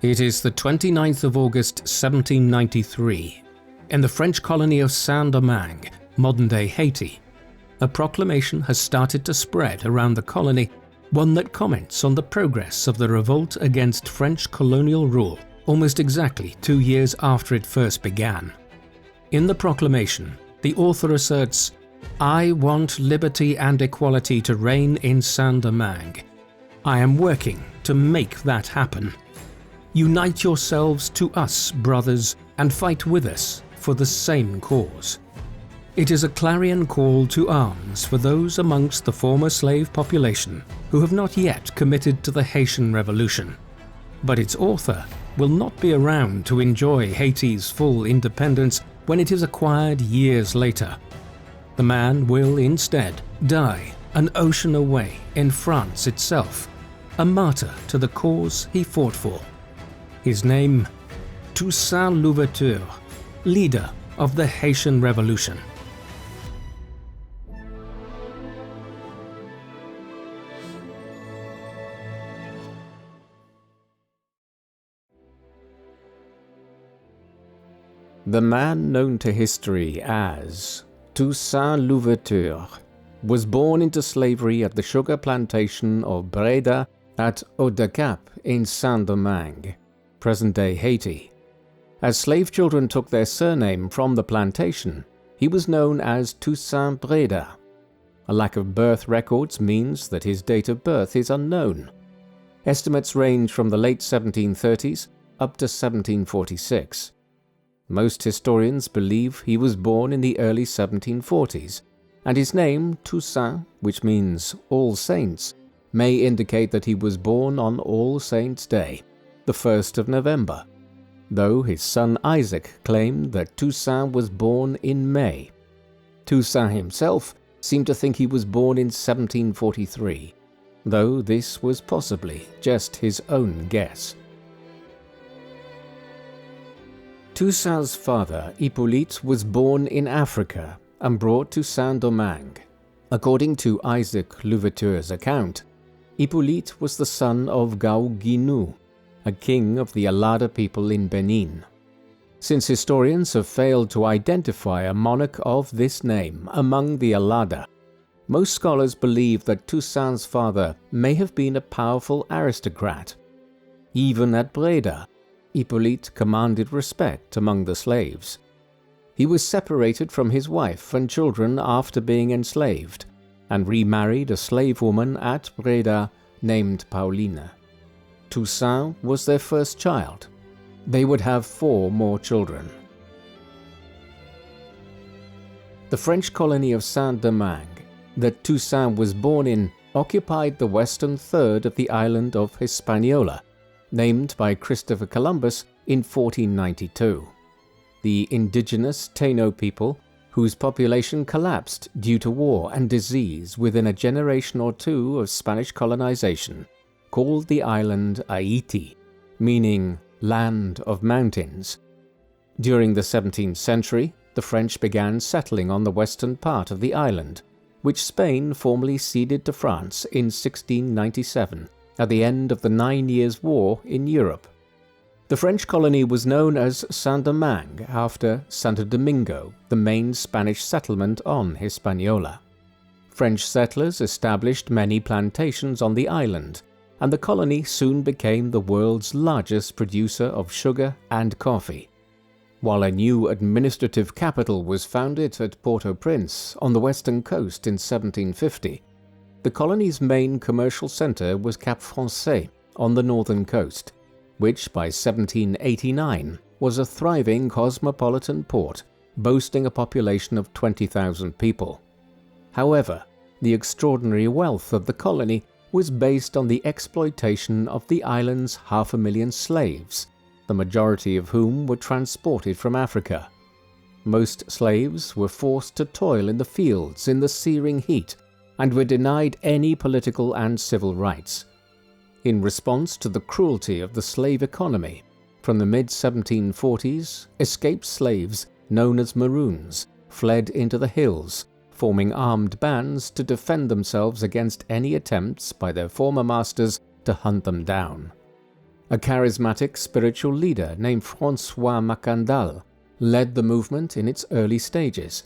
It is the 29th of August 1793. In the French colony of Saint-Domingue, modern-day Haiti, a proclamation has started to spread around the colony, one that comments on the progress of the revolt against French colonial rule almost exactly 2 years after it first began. In the proclamation, the author asserts, "I want liberty and equality to reign in Saint-Domingue. I am working to make that happen. Unite yourselves to us, brothers, and fight with us for the same cause." It is a clarion call to arms for those amongst the former slave population who have not yet committed to the Haitian Revolution. But its author will not be around to enjoy Haiti's full independence when it is acquired years later. The man will instead die an ocean away in France itself, a martyr to the cause he fought for. His name, Toussaint Louverture, leader of the Haitian Revolution. The man known to history as Toussaint Louverture was born into slavery at the sugar plantation of Breda at Haut-de-Cap in Saint-Domingue, present-day Haiti. As slave children took their surname from the plantation, he was known as Toussaint Breda. A lack of birth records means that his date of birth is unknown. Estimates range from the late 1730s up to 1746. Most historians believe he was born in the early 1740s, and his name, Toussaint, which means All Saints, may indicate that he was born on All Saints' Day, the 1st of November, though his son Isaac claimed that Toussaint was born in May. Toussaint himself seemed to think he was born in 1743, though this was possibly just his own guess. Toussaint's father, Hippolyte, was born in Africa and brought to Saint-Domingue. According to Isaac Louverture's account, Hippolyte was the son of Gaou-Guinou, a king of the Alada people in Benin. Since historians have failed to identify a monarch of this name among the Alada, most scholars believe that Toussaint's father may have been a powerful aristocrat. Even at Breda, Hippolyte commanded respect among the slaves. He was separated from his wife and children after being enslaved, and remarried a slave woman at Breda named Paulina. Toussaint was their first child. They would have 4 more children. The French colony of Saint-Domingue, that Toussaint was born in, occupied the western third of the island of Hispaniola, named by Christopher Columbus in 1492. The indigenous Taino people, whose population collapsed due to war and disease within a generation or two of Spanish colonization, called the island Haiti, meaning land of mountains. During the 17th century, the French began settling on the western part of the island, which Spain formally ceded to France in 1697. At the end of the 9 Years' War in Europe. The French colony was known as Saint-Domingue after Santo Domingo, the main Spanish settlement on Hispaniola. French settlers established many plantations on the island, and the colony soon became the world's largest producer of sugar and coffee. While a new administrative capital was founded at Port-au-Prince on the western coast in 1750, the colony's main commercial centre was Cap Français on the northern coast, which by 1789 was a thriving cosmopolitan port boasting a population of 20,000 people. However, the extraordinary wealth of the colony was based on the exploitation of the island's 500,000 slaves, the majority of whom were transported from Africa. Most slaves were forced to toil in the fields in the searing heat and were denied any political and civil rights. In response to the cruelty of the slave economy, from the mid-1740s, escaped slaves, known as Maroons, fled into the hills, forming armed bands to defend themselves against any attempts by their former masters to hunt them down. A charismatic spiritual leader named François Macandal led the movement in its early stages,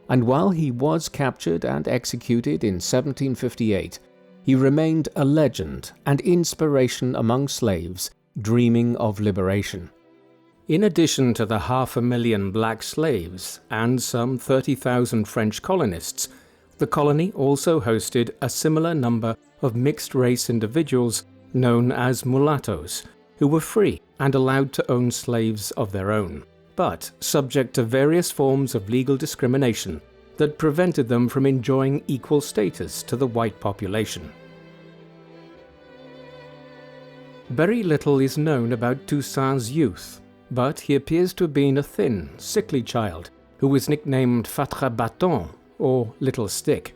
and while he was captured and executed in 1758, he remained a legend and inspiration among slaves dreaming of liberation. In addition to the 500,000 black slaves and some 30,000 French colonists, the colony also hosted a similar number of mixed-race individuals known as mulattoes, who were free and allowed to own slaves of their own, but subject to various forms of legal discrimination that prevented them from enjoying equal status to the white population. Very little is known about Toussaint's youth, but he appears to have been a thin, sickly child who was nicknamed Fatra Bâton, or Little Stick.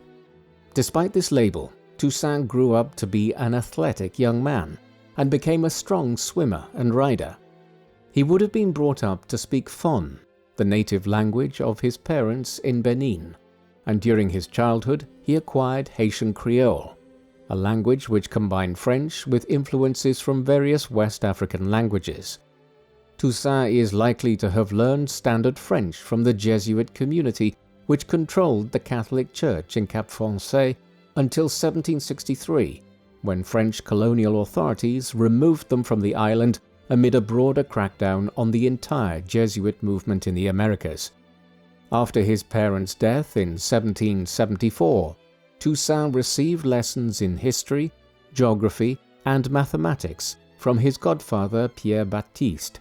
Despite this label, Toussaint grew up to be an athletic young man and became a strong swimmer and rider. He would have been brought up to speak Fon, the native language of his parents in Benin, and during his childhood he acquired Haitian Creole, a language which combined French with influences from various West African languages. Toussaint is likely to have learned Standard French from the Jesuit community which controlled the Catholic Church in Cap Français until 1763, when French colonial authorities removed them from the island amid a broader crackdown on the entire Jesuit movement in the Americas. After his parents' death in 1774, Toussaint received lessons in history, geography, and mathematics from his godfather Pierre Baptiste,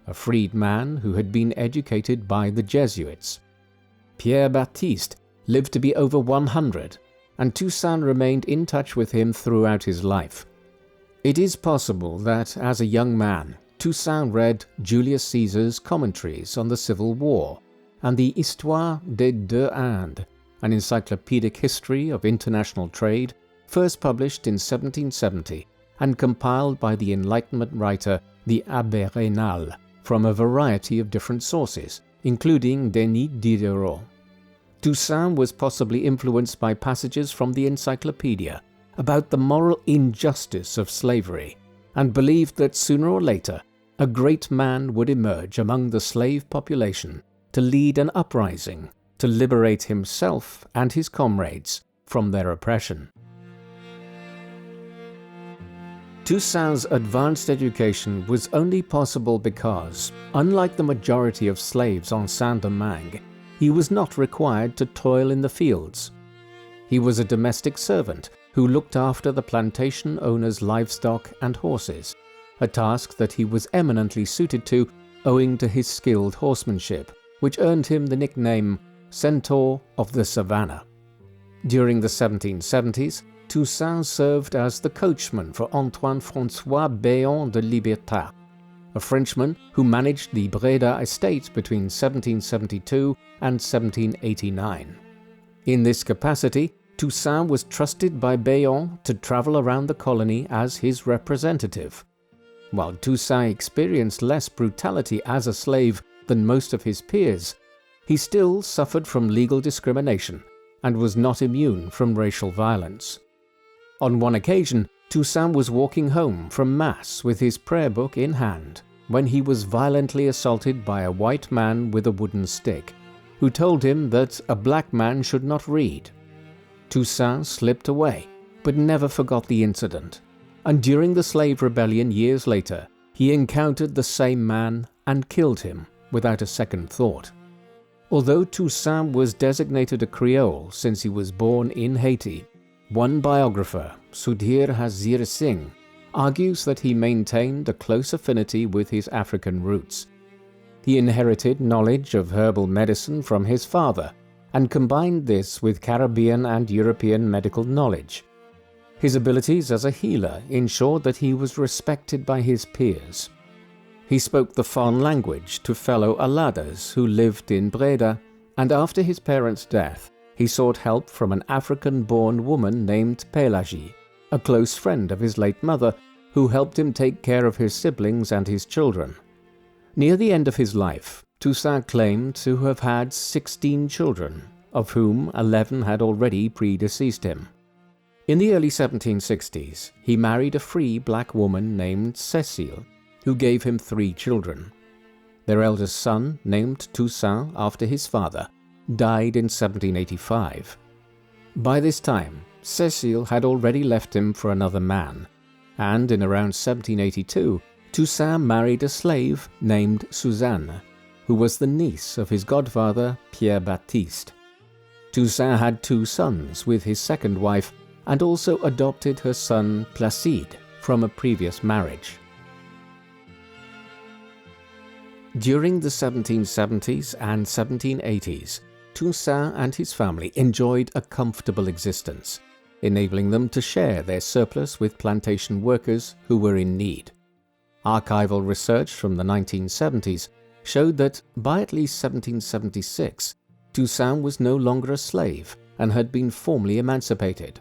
a freed man who had been educated by the Jesuits. Pierre Baptiste lived to be over 100, and Toussaint remained in touch with him throughout his life. It is possible that, as a young man, Toussaint read Julius Caesar's commentaries on the Civil War and the Histoire des deux Indes, an encyclopedic history of international trade, first published in 1770 and compiled by the Enlightenment writer the Abbé Raynal from a variety of different sources, including Denis Diderot. Toussaint was possibly influenced by passages from the encyclopedia about the moral injustice of slavery, and believed that sooner or later a great man would emerge among the slave population to lead an uprising to liberate himself and his comrades from their oppression. Toussaint's advanced education was only possible because, unlike the majority of slaves on Saint-Domingue, he was not required to toil in the fields. He was a domestic servant who looked after the plantation owner's livestock and horses, a task that he was eminently suited to owing to his skilled horsemanship, which earned him the nickname Centaur of the Savannah. During the 1770s, Toussaint served as the coachman for Antoine-François Béon de Libertat, a Frenchman who managed the Breda estate between 1772 and 1789. In this capacity, Toussaint was trusted by Béon to travel around the colony as his representative. While Toussaint experienced less brutality as a slave than most of his peers, he still suffered from legal discrimination and was not immune from racial violence. On one occasion, Toussaint was walking home from Mass with his prayer book in hand when he was violently assaulted by a white man with a wooden stick, who told him that a black man should not read. Toussaint slipped away, but never forgot the incident, and during the slave rebellion years later, he encountered the same man and killed him without a second thought. Although Toussaint was designated a Creole since he was born in Haiti, one biographer, Sudhir Hazir Singh, argues that he maintained a close affinity with his African roots. He inherited knowledge of herbal medicine from his father and combined this with Caribbean and European medical knowledge. His abilities as a healer ensured that he was respected by his peers. He spoke the Fon language to fellow Aladas who lived in Breda, and after his parents' death, he sought help from an African-born woman named Pélagie, a close friend of his late mother, who helped him take care of his siblings and his children. Near the end of his life, Toussaint claimed to have had 16 children, of whom 11 had already predeceased him. In the early 1760s, he married a free black woman named Cécile, who gave him 3 children. Their eldest son, named Toussaint after his father, died in 1785. By this time, Cécile had already left him for another man, and in around 1782, Toussaint married a slave named Suzanne, who was the niece of his godfather Pierre Baptiste. Toussaint had 2 sons with his second wife and also adopted her son Placide from a previous marriage. During the 1770s and 1780s, Toussaint and his family enjoyed a comfortable existence, enabling them to share their surplus with plantation workers who were in need. Archival research from the 1970s showed that by at least 1776, Toussaint was no longer a slave and had been formally emancipated.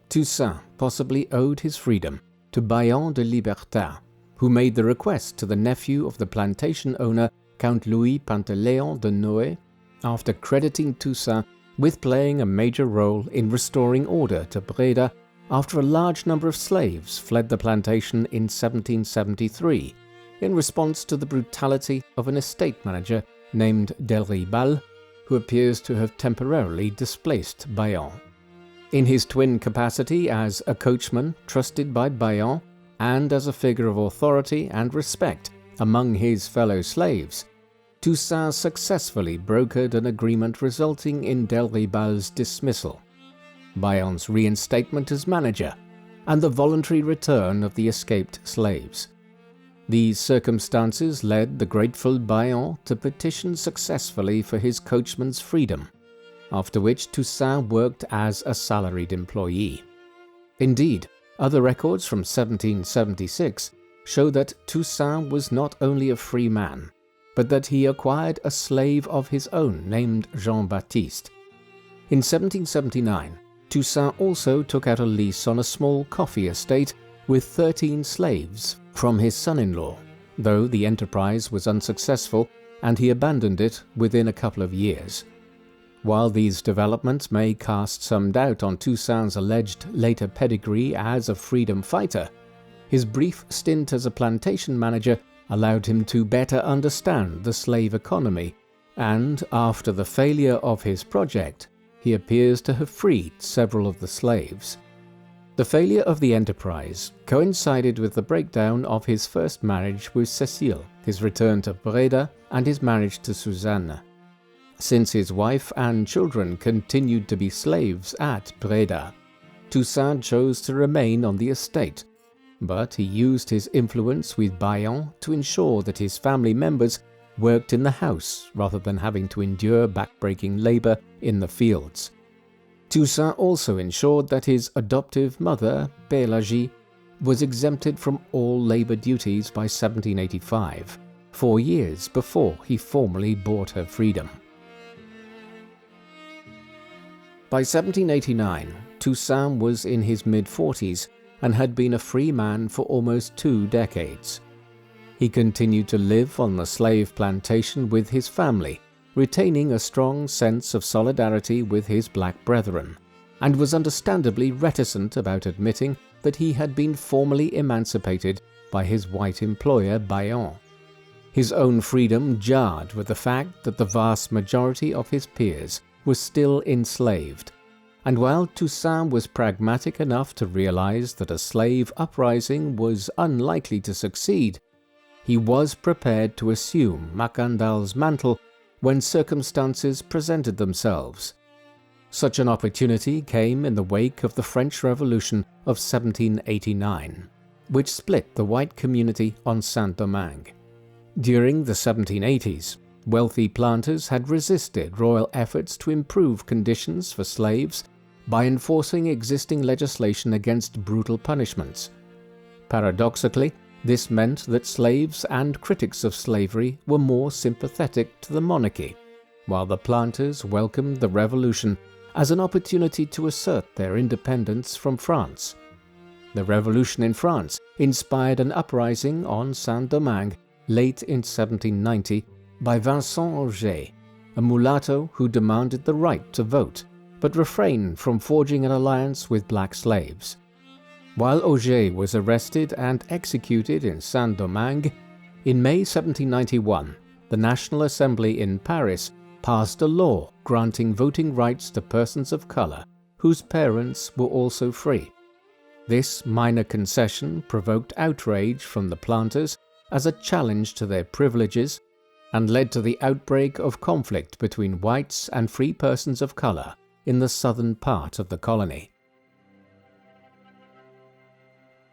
Toussaint possibly owed his freedom to Bayon de Libertat, who made the request to the nephew of the plantation owner Count Louis Pantaleon de Noé, after crediting Toussaint with playing a major role in restoring order to Breda after a large number of slaves fled the plantation in 1773 in response to the brutality of an estate manager named Delribal, who appears to have temporarily displaced Bayon. In his twin capacity as a coachman trusted by Bayon and as a figure of authority and respect among his fellow slaves, Toussaint successfully brokered an agreement resulting in Delribal's dismissal, Bayon's reinstatement as manager, and the voluntary return of the escaped slaves. These circumstances led the grateful Bayon to petition successfully for his coachman's freedom, after which Toussaint worked as a salaried employee. Indeed, other records from 1776 show that Toussaint was not only a free man, but that he acquired a slave of his own named Jean-Baptiste. In 1779, Toussaint also took out a lease on a small coffee estate with 13 slaves from his son-in-law, though the enterprise was unsuccessful and he abandoned it within a couple of years. While these developments may cast some doubt on Toussaint's alleged later pedigree as a freedom fighter, his brief stint as a plantation manager allowed him to better understand the slave economy, and after the failure of his project, he appears to have freed several of the slaves. The failure of the enterprise coincided with the breakdown of his first marriage with Cécile, his return to Breda, and his marriage to Suzanne. Since his wife and children continued to be slaves at Breda, Toussaint chose to remain on the estate, but he used his influence with Bayon to ensure that his family members worked in the house rather than having to endure backbreaking labor in the fields. Toussaint also ensured that his adoptive mother, Pélagie, was exempted from all labor duties by 1785, 4 years before he formally bought her freedom. By 1789, Toussaint was in his mid-40s and had been a free man for almost 2 decades. He continued to live on the slave plantation with his family, retaining a strong sense of solidarity with his black brethren, and was understandably reticent about admitting that he had been formally emancipated by his white employer Bayon. His own freedom jarred with the fact that the vast majority of his peers were still enslaved, and while Toussaint was pragmatic enough to realize that a slave uprising was unlikely to succeed, he was prepared to assume Macandal's mantle when circumstances presented themselves. Such an opportunity came in the wake of the French Revolution of 1789, which split the white community on Saint-Domingue. During the 1780s, wealthy planters had resisted royal efforts to improve conditions for slaves by enforcing existing legislation against brutal punishments. Paradoxically, this meant that slaves and critics of slavery were more sympathetic to the monarchy, while the planters welcomed the revolution as an opportunity to assert their independence from France. The revolution in France inspired an uprising on Saint-Domingue late in 1790 by Vincent Auger, a mulatto who demanded the right to vote, but refrained from forging an alliance with black slaves. While Auger was arrested and executed in Saint-Domingue, in May 1791, the National Assembly in Paris passed a law granting voting rights to persons of color whose parents were also free. This minor concession provoked outrage from the planters as a challenge to their privileges and led to the outbreak of conflict between whites and free persons of color in the southern part of the colony.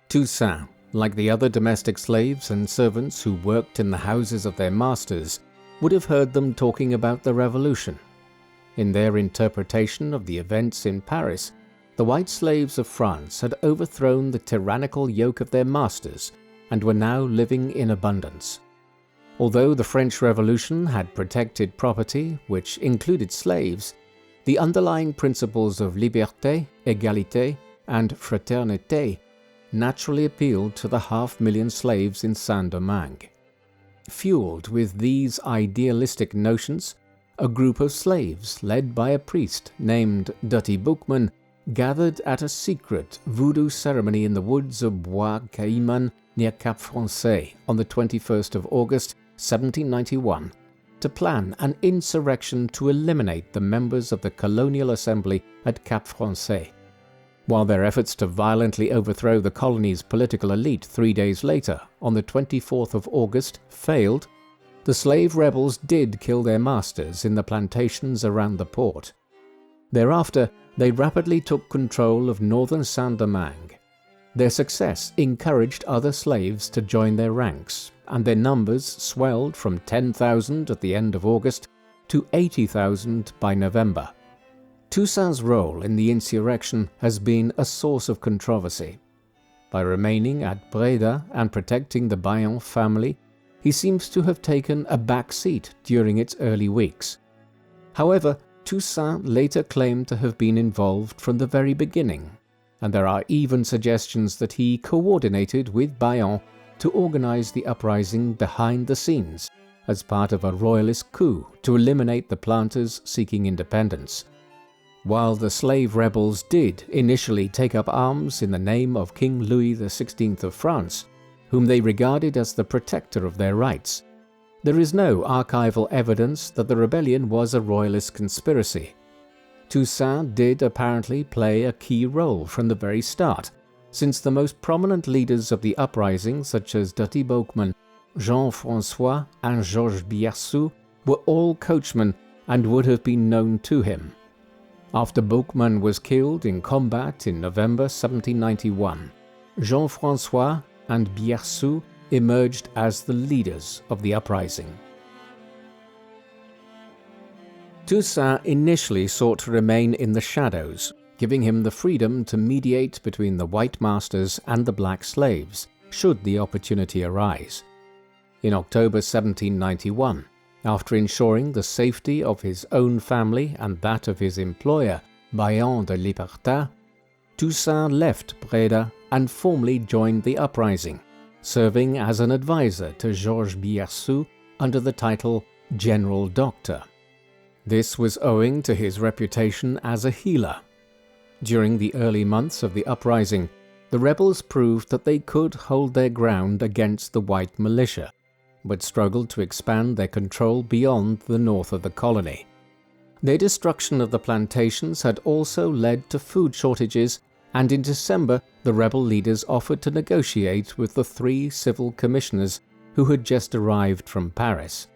Toussaint, like the other domestic slaves and servants who worked in the houses of their masters, would have heard them talking about the Revolution. In their interpretation of the events in Paris, the white slaves of France had overthrown the tyrannical yoke of their masters and were now living in abundance. Although the French Revolution had protected property, which included slaves, the underlying principles of liberté, égalité, and fraternité naturally appealed to the 500,000 slaves in Saint-Domingue. Fueled with these idealistic notions, a group of slaves led by a priest named Dutty Boukman gathered at a secret voodoo ceremony in the woods of Bois Caiman near Cap Français on the 21st of August 1791 to plan an insurrection to eliminate the members of the Colonial Assembly at Cap Français. While their efforts to violently overthrow the colony's political elite 3 days later, on the 24th of August, failed, the slave rebels did kill their masters in the plantations around the port. Thereafter, they rapidly took control of northern Saint-Domingue. Their success encouraged other slaves to join their ranks, and their numbers swelled from 10,000 at the end of August to 80,000 by November. Toussaint's role in the insurrection has been a source of controversy. By remaining at Breda and protecting the Bayon family, he seems to have taken a back seat during its early weeks. However, Toussaint later claimed to have been involved from the very beginning, and there are even suggestions that he coordinated with Bayon to organize the uprising behind the scenes as part of a royalist coup to eliminate the planters seeking independence. While the slave rebels did initially take up arms in the name of King Louis XVI of France, whom they regarded as the protector of their rights, there is no archival evidence that the rebellion was a royalist conspiracy. Toussaint did apparently play a key role from the very start, since the most prominent leaders of the uprising, such as Dutty Boukman, Jean-François, and Georges Biassou, were all coachmen and would have been known to him. After Boukman was killed in combat in November 1791, Jean-François and Biassou emerged as the leaders of the uprising. Toussaint initially sought to remain in the shadows, giving him the freedom to mediate between the white masters and the black slaves, should the opportunity arise. In October 1791, after ensuring the safety of his own family and that of his employer, Bayon de Libertat, Toussaint left Breda and formally joined the uprising, serving as an advisor to Georges Biassou under the title General Doctor. This was owing to his reputation as a healer. During the early months of the uprising, the rebels proved that they could hold their ground against the white militia, but struggled to expand their control beyond the north of the colony. Their destruction of the plantations had also led to food shortages, and in December the rebel leaders offered to negotiate with the 3 civil commissioners who had just arrived from Paris.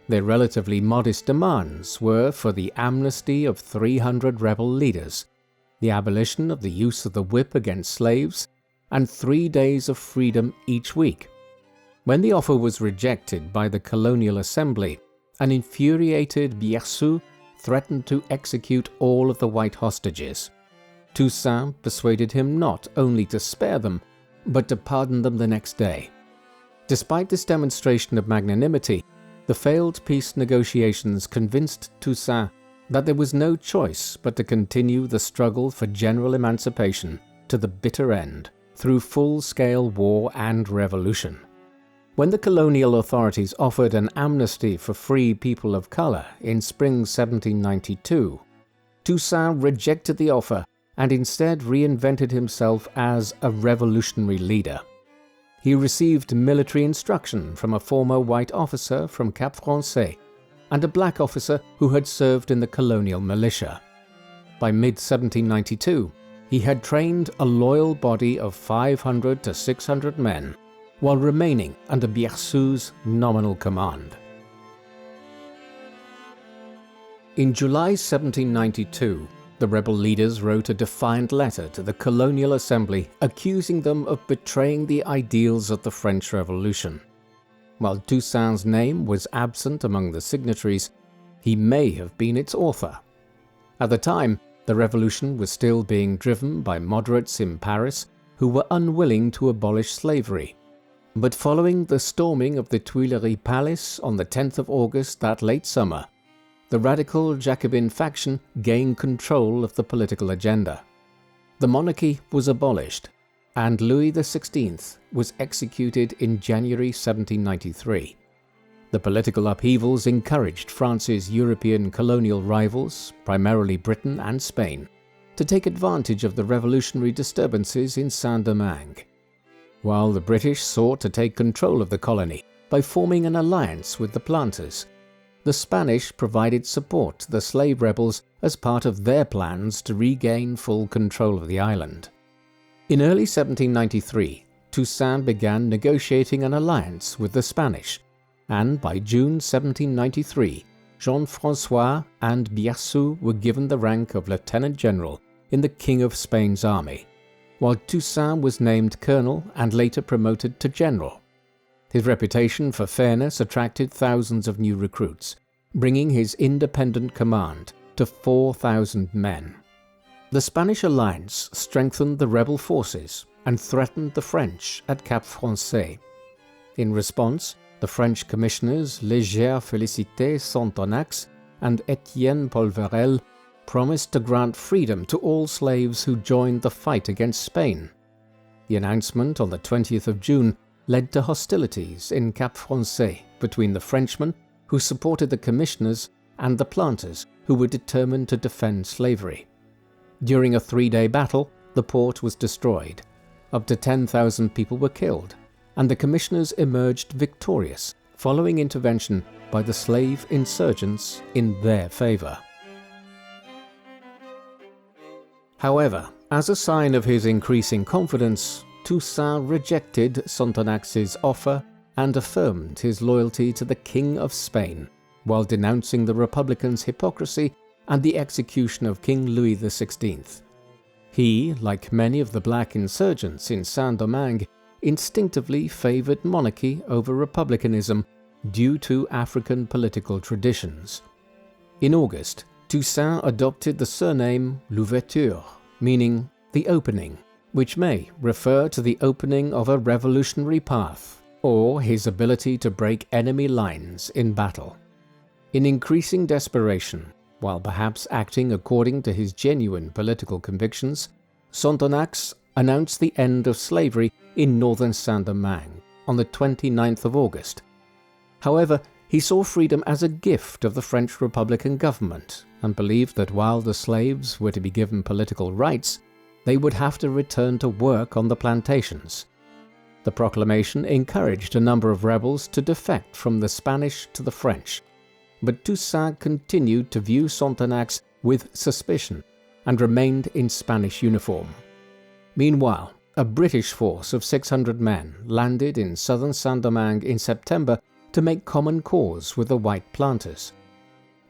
Their relatively modest demands were for the amnesty of 300 rebel leaders, the abolition of the use of the whip against slaves, and 3 days of freedom each week. When the offer was rejected by the Colonial Assembly, an infuriated Biassou threatened to execute all of the white hostages. Toussaint persuaded him not only to spare them, but to pardon them the next day. Despite this demonstration of magnanimity, the failed peace negotiations convinced Toussaint that there was no choice but to continue the struggle for general emancipation to the bitter end through full-scale war and revolution. When the colonial authorities offered an amnesty for free people of color in spring 1792, Toussaint rejected the offer and instead reinvented himself as a revolutionary leader. He received military instruction from a former white officer from Cap Français and a black officer who had served in the colonial militia. By mid-1792, he had trained a loyal body of 500 to 600 men, while remaining under Biassou's nominal command. In July 1792, the rebel leaders wrote a defiant letter to the Colonial Assembly accusing them of betraying the ideals of the French Revolution. While Toussaint's name was absent among the signatories, he may have been its author. At the time, the revolution was still being driven by moderates in Paris who were unwilling to abolish slavery. But following the storming of the Tuileries Palace on the 10th of August that late summer, the radical Jacobin faction gained control of the political agenda. The monarchy was abolished, and Louis XVI was executed in January 1793. The political upheavals encouraged France's European colonial rivals, primarily Britain and Spain, to take advantage of the revolutionary disturbances in Saint-Domingue, while the British sought to take control of the colony by forming an alliance with the planters. The Spanish provided support to the slave rebels as part of their plans to regain full control of the island. In early 1793, Toussaint began negotiating an alliance with the Spanish, and by June 1793, Jean-François and Biassou were given the rank of Lieutenant General in the King of Spain's army, while Toussaint was named Colonel and later promoted to General. His reputation for fairness attracted thousands of new recruits, bringing his independent command to 4,000 men. The Spanish alliance strengthened the rebel forces and threatened the French at Cap Français. In response, the French commissioners Léger-Félicité Sonthonax and Étienne Polverel promised to grant freedom to all slaves who joined the fight against Spain. The announcement on the 20th of June led to hostilities in Cap Français between the Frenchmen, who supported the commissioners, and the planters, who were determined to defend slavery. During a 3-day battle, the port was destroyed. Up to 10,000 people were killed, and the commissioners emerged victorious, following intervention by the slave insurgents in their favor. However, as a sign of his increasing confidence, Toussaint rejected Sonthonax's offer and affirmed his loyalty to the King of Spain, while denouncing the Republicans' hypocrisy and the execution of King Louis XVI. He, like many of the black insurgents in Saint-Domingue, instinctively favored monarchy over republicanism due to African political traditions. In August, Toussaint adopted the surname Louverture, meaning the opening, which may refer to the opening of a revolutionary path or his ability to break enemy lines in battle. In increasing desperation, while perhaps acting according to his genuine political convictions, Sonthonax announced the end of slavery in northern Saint-Domingue on the 29th of August. However, he saw freedom as a gift of the French Republican government and believed that while the slaves were to be given political rights, they would have to return to work on the plantations. The proclamation encouraged a number of rebels to defect from the Spanish to the French, but Toussaint continued to view Sonthonax with suspicion and remained in Spanish uniform. Meanwhile, a British force of 600 men landed in southern Saint-Domingue in September to make common cause with the white planters.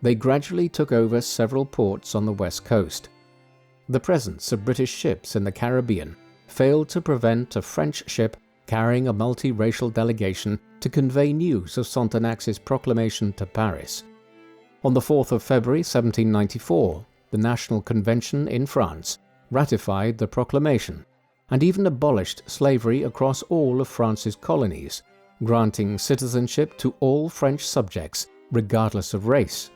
They gradually took over several ports on the west coast. The presence of British ships in the Caribbean failed to prevent a French ship carrying a multiracial delegation to convey news of Sonthonax's proclamation to Paris. On the 4th of February 1794, the National Convention in France ratified the proclamation and even abolished slavery across all of France's colonies, granting citizenship to all French subjects regardless of race.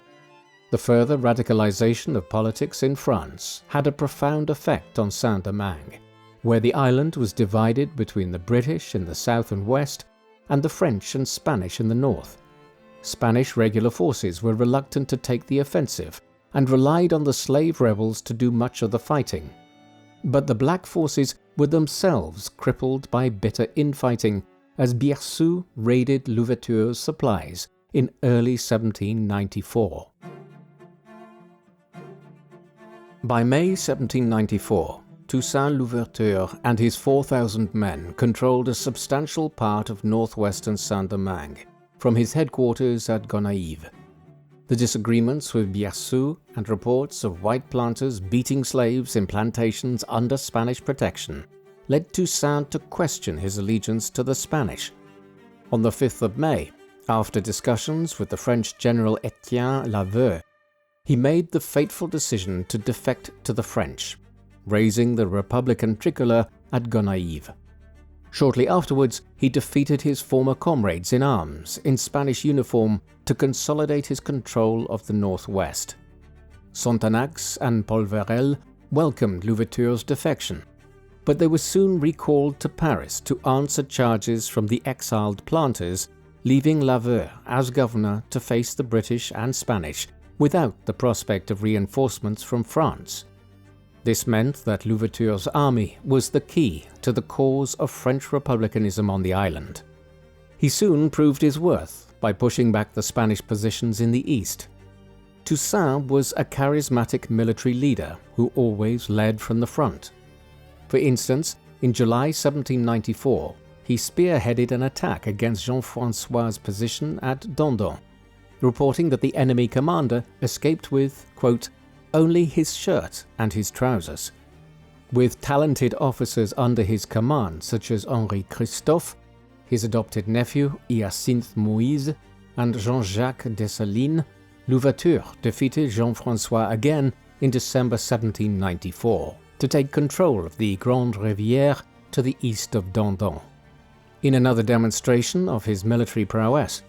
The further radicalization of politics in France had a profound effect on Saint-Domingue, where the island was divided between the British in the south and west and the French and Spanish in the north. Spanish regular forces were reluctant to take the offensive, and relied on the slave rebels to do much of the fighting. But the black forces were themselves crippled by bitter infighting as Biarritz raided Louverture's supplies in early 1794. By May 1794, Toussaint Louverture and his 4,000 men controlled a substantial part of northwestern Saint-Domingue, from his headquarters at Gonaïves. The disagreements with Biarritz and reports of white planters beating slaves in plantations under Spanish protection led Toussaint to question his allegiance to the Spanish. On the 5th of May, after discussions with the French general Etienne Louverture, he made the fateful decision to defect to the French, raising the Republican tricolor at Gonaïves. Shortly afterwards, he defeated his former comrades in arms in Spanish uniform to consolidate his control of the northwest. Sonthonax and Polverel welcomed Louverture's defection, but they were soon recalled to Paris to answer charges from the exiled planters, leaving Louverture as governor to face the British and Spanish without the prospect of reinforcements from France. This meant that Louverture's army was the key to the cause of French republicanism on the island. He soon proved his worth by pushing back the Spanish positions in the east. Toussaint was a charismatic military leader who always led from the front. For instance, in July 1794, he spearheaded an attack against Jean-François's position at Dondon, reporting that the enemy commander escaped with, quote, only his shirt and his trousers. With talented officers under his command such as Henri Christophe, his adopted nephew Hyacinthe Moïse, and Jean-Jacques Dessalines, Louverture defeated Jean-François again in December 1794 to take control of the Grande Rivière to the east of Dondon. In another demonstration of his military prowess,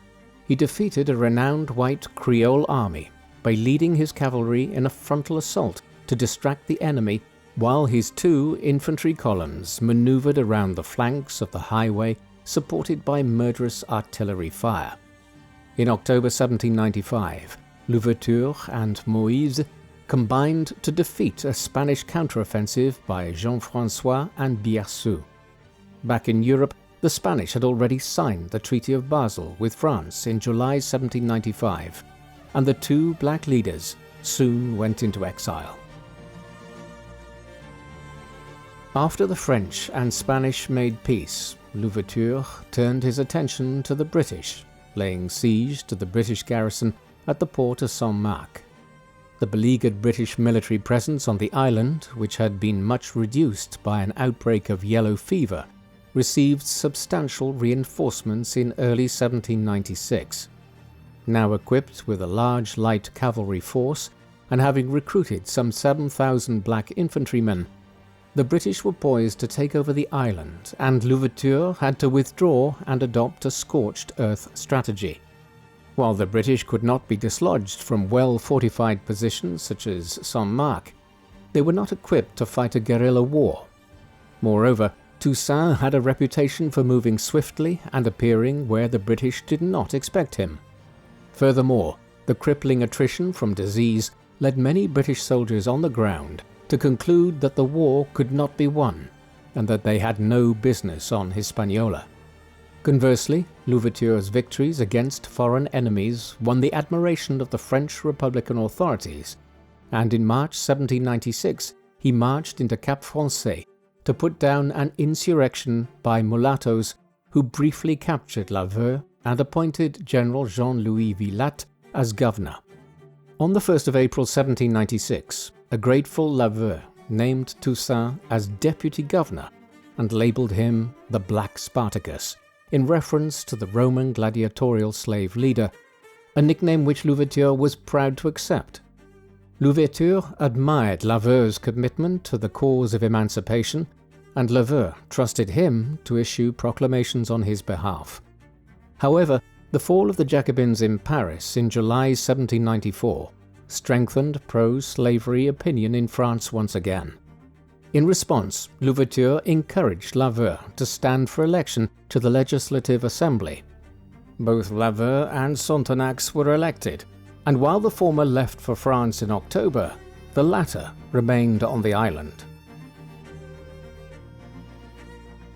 he defeated a renowned white Creole army by leading his cavalry in a frontal assault to distract the enemy while his 2 infantry columns maneuvered around the flanks of the highway supported by murderous artillery fire. In October 1795, Louverture and Moïse combined to defeat a Spanish counteroffensive by Jean-François and Biarritz. Back in Europe, the Spanish had already signed the Treaty of Basel with France in July 1795, and the 2 black leaders soon went into exile. After the French and Spanish made peace, Louverture turned his attention to the British, laying siege to the British garrison at the port of Saint-Marc. The beleaguered British military presence on the island, which had been much reduced by an outbreak of yellow fever, received substantial reinforcements in early 1796. Now equipped with a large light cavalry force and having recruited some 7,000 black infantrymen, the British were poised to take over the island, and Louverture had to withdraw and adopt a scorched earth strategy. While the British could not be dislodged from well-fortified positions such as Saint-Marc, they were not equipped to fight a guerrilla war. Moreover, Toussaint had a reputation for moving swiftly and appearing where the British did not expect him. Furthermore, the crippling attrition from disease led many British soldiers on the ground to conclude that the war could not be won, and that they had no business on Hispaniola. Conversely, Louverture's victories against foreign enemies won the admiration of the French Republican authorities, and in March 1796 he marched into Cap Français to put down an insurrection by mulattoes who briefly captured Louverture and appointed General Jean-Louis Villatte as governor. On the 1st of April 1796, a grateful Louverture named Toussaint as deputy governor and labelled him the Black Spartacus, in reference to the Roman gladiatorial slave leader, a nickname which Louverture was proud to accept. Louverture admired Louverture's commitment to the cause of emancipation, and Louverture trusted him to issue proclamations on his behalf. However, the fall of the Jacobins in Paris in July 1794 strengthened pro-slavery opinion in France once again. In response, Louverture encouraged Louverture to stand for election to the Legislative Assembly. Both Louverture and Sonthonax were elected, and while the former left for France in October, the latter remained on the island.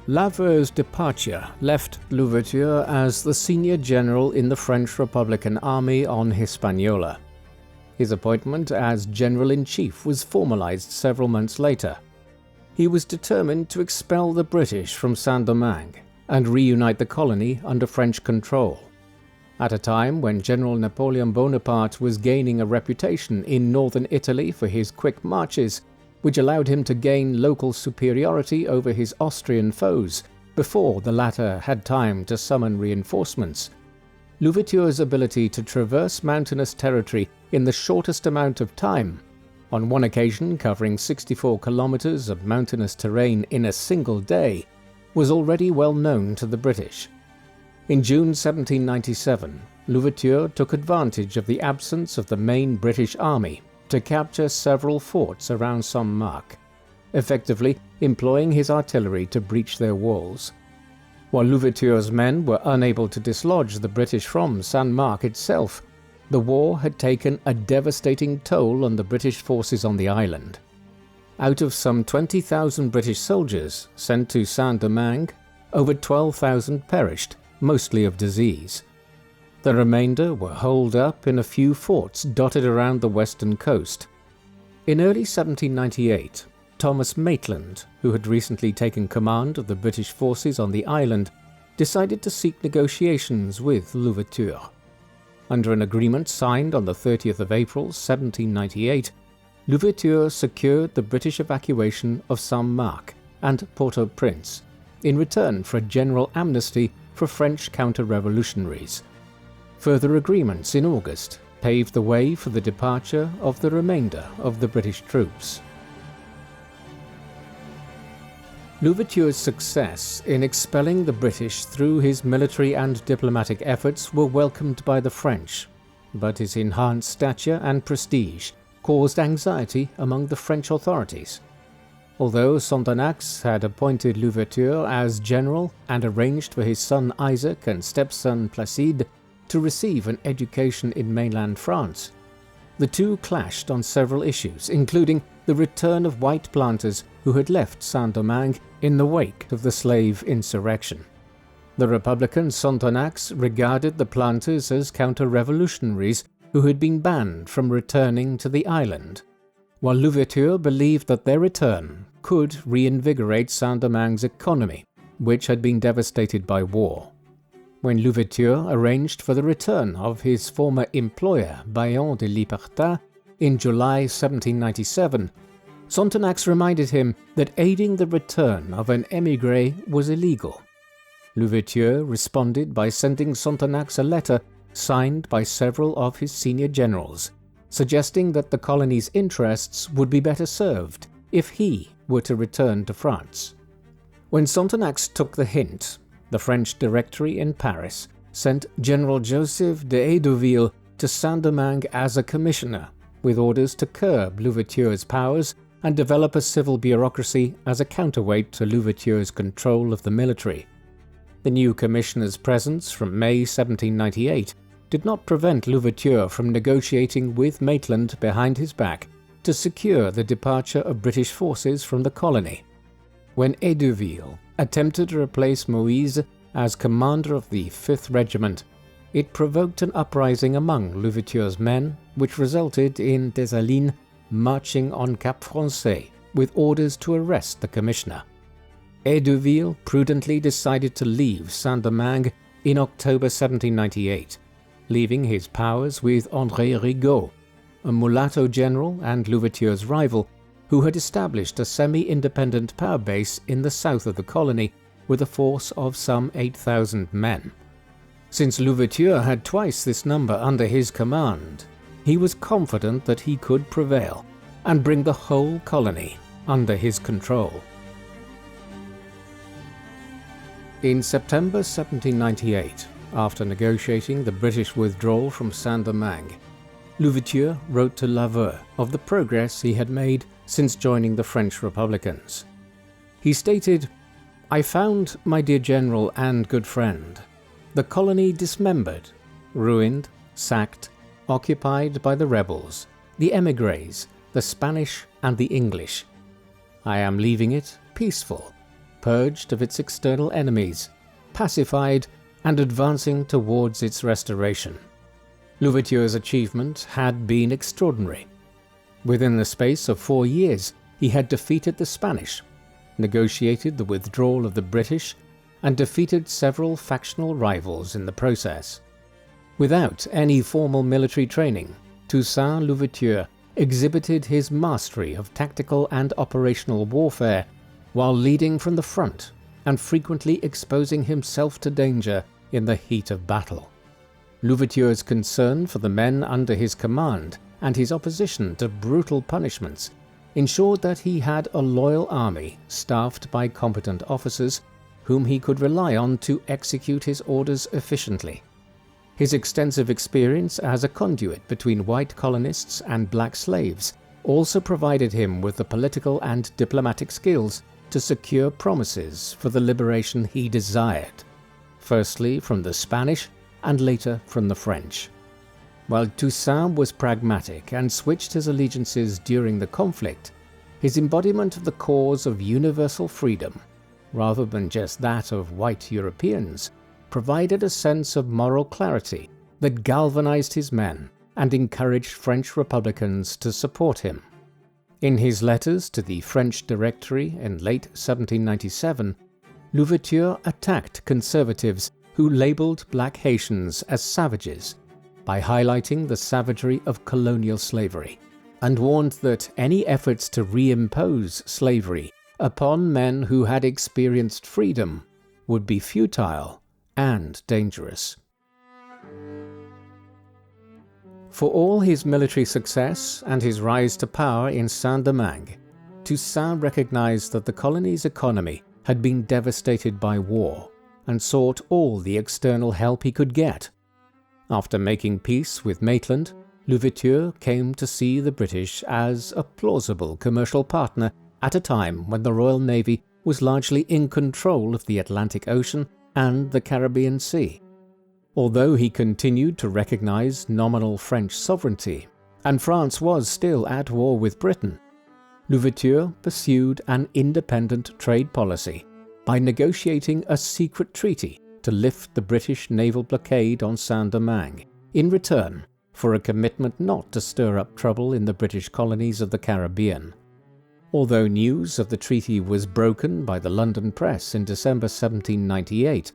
Louverture's departure left Louverture as the senior general in the French Republican Army on Hispaniola. His appointment as General-in-Chief was formalized several months later. He was determined to expel the British from Saint-Domingue and reunite the colony under French control. At a time when General Napoleon Bonaparte was gaining a reputation in northern Italy for his quick marches, which allowed him to gain local superiority over his Austrian foes before the latter had time to summon reinforcements, Louverture's ability to traverse mountainous territory in the shortest amount of time, on one occasion covering 64 kilometers of mountainous terrain in a single day, was already well known to the British. In June 1797, Louverture took advantage of the absence of the main British army to capture several forts around Saint-Marc, effectively employing his artillery to breach their walls. While Louverture's men were unable to dislodge the British from Saint-Marc itself, the war had taken a devastating toll on the British forces on the island. Out of some 20,000 British soldiers sent to Saint-Domingue, over 12,000 perished, mostly of disease. The remainder were holed up in a few forts dotted around the western coast. In early 1798, Thomas Maitland, who had recently taken command of the British forces on the island, decided to seek negotiations with Louverture. Under an agreement signed on the 30th of April 1798, Louverture secured the British evacuation of Saint-Marc and Port-au-Prince in return for a general amnesty for French counter-revolutionaries. Further agreements in August paved the way for the departure of the remainder of the British troops. Louverture's success in expelling the British through his military and diplomatic efforts were welcomed by the French, but his enhanced stature and prestige caused anxiety among the French authorities. Although Sonthonax had appointed Louverture as general and arranged for his son Isaac and stepson Placide to receive an education in mainland France, the two clashed on several issues, including the return of white planters who had left Saint-Domingue in the wake of the slave insurrection. The Republican Sonthonax regarded the planters as counter-revolutionaries who had been banned from returning to the island, while Louverture believed that their return could reinvigorate Saint-Domingue's economy, which had been devastated by war. When Louverture arranged for the return of his former employer, Bayon de Lipertin, in July 1797, Sonthonax reminded him that aiding the return of an émigré was illegal. Louverture responded by sending Sonthonax a letter signed by several of his senior generals, suggesting that the colony's interests would be better served if he were to return to France. When Sonthonax took the hint, the French Directory in Paris sent General Joseph de Hédouville to Saint-Domingue as a commissioner, with orders to curb Louverture's powers and develop a civil bureaucracy as a counterweight to Louverture's control of the military. The new commissioner's presence from May 1798 did not prevent Louverture from negotiating with Maitland behind his back to secure the departure of British forces from the colony. When Hédouville attempted to replace Moïse as commander of the 5th Regiment, it provoked an uprising among Louverture's men, which resulted in Dessalines marching on Cap Français with orders to arrest the commissioner. Hédouville prudently decided to leave Saint-Domingue in October 1798, leaving his powers with André Rigaud, a mulatto general and Louverture's rival, who had established a semi-independent power base in the south of the colony with a force of some 8,000 men. Since Louverture had twice this number under his command, he was confident that he could prevail and bring the whole colony under his control. In September 1798, after negotiating the British withdrawal from Saint-Domingue, Louverture wrote to Louverture of the progress he had made since joining the French Republicans. He stated, "I found, my dear General and good friend, the colony dismembered, ruined, sacked, occupied by the rebels, the émigrés, the Spanish and the English. I am leaving it peaceful, purged of its external enemies, pacified and advancing towards its restoration." Louverture's achievement had been extraordinary. Within the space of 4 years, he had defeated the Spanish, negotiated the withdrawal of the British, and defeated several factional rivals in the process. Without any formal military training, Toussaint Louverture exhibited his mastery of tactical and operational warfare while leading from the front and frequently exposing himself to danger in the heat of battle. Louverture's concern for the men under his command and his opposition to brutal punishments ensured that he had a loyal army staffed by competent officers whom he could rely on to execute his orders efficiently. His extensive experience as a conduit between white colonists and black slaves also provided him with the political and diplomatic skills to secure promises for the liberation he desired, firstly from the Spanish and later from the French. While Toussaint was pragmatic and switched his allegiances during the conflict, his embodiment of the cause of universal freedom, rather than just that of white Europeans, provided a sense of moral clarity that galvanized his men and encouraged French Republicans to support him. In his letters to the French Directory in late 1797, Louverture attacked conservatives who labeled black Haitians as savages by highlighting the savagery of colonial slavery, and warned that any efforts to reimpose slavery upon men who had experienced freedom would be futile and dangerous. For all his military success and his rise to power in Saint-Domingue, Toussaint recognized that the colony's economy had been devastated by war and sought all the external help he could get. After making peace with Maitland, Louverture came to see the British as a plausible commercial partner at a time when the Royal Navy was largely in control of the Atlantic Ocean and the Caribbean Sea. Although he continued to recognize nominal French sovereignty, and France was still at war with Britain, Louverture pursued an independent trade policy by negotiating a secret treaty to lift the British naval blockade on Saint-Domingue, in return for a commitment not to stir up trouble in the British colonies of the Caribbean. Although news of the treaty was broken by the London press in December 1798,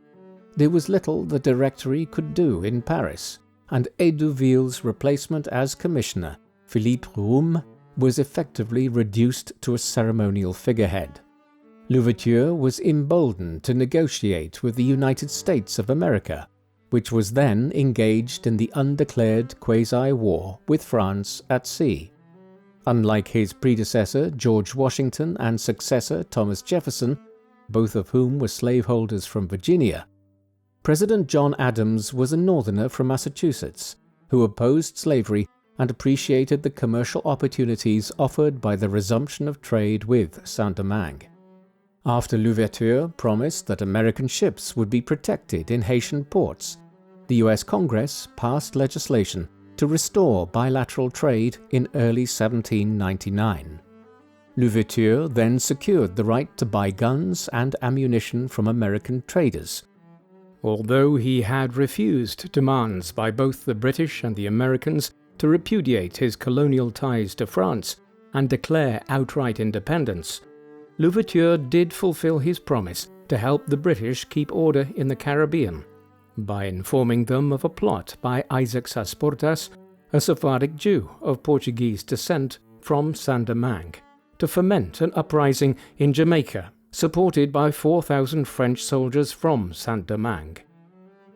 there was little the Directory could do in Paris, and Hédouville's replacement as commissioner, Philippe Roume, was effectively reduced to a ceremonial figurehead. Louverture was emboldened to negotiate with the United States of America, which was then engaged in the undeclared quasi-war with France at sea. Unlike his predecessor George Washington and successor Thomas Jefferson, both of whom were slaveholders from Virginia, President John Adams was a Northerner from Massachusetts who opposed slavery and appreciated the commercial opportunities offered by the resumption of trade with Saint-Domingue. After Louverture promised that American ships would be protected in Haitian ports, the U.S. Congress passed legislation to restore bilateral trade in early 1799. Louverture then secured the right to buy guns and ammunition from American traders. Although he had refused demands by both the British and the Americans to repudiate his colonial ties to France and declare outright independence, Louverture did fulfill his promise to help the British keep order in the Caribbean by informing them of a plot by Isaac Sasportas, a Sephardic Jew of Portuguese descent from Saint-Domingue, to foment an uprising in Jamaica supported by 4,000 French soldiers from Saint-Domingue.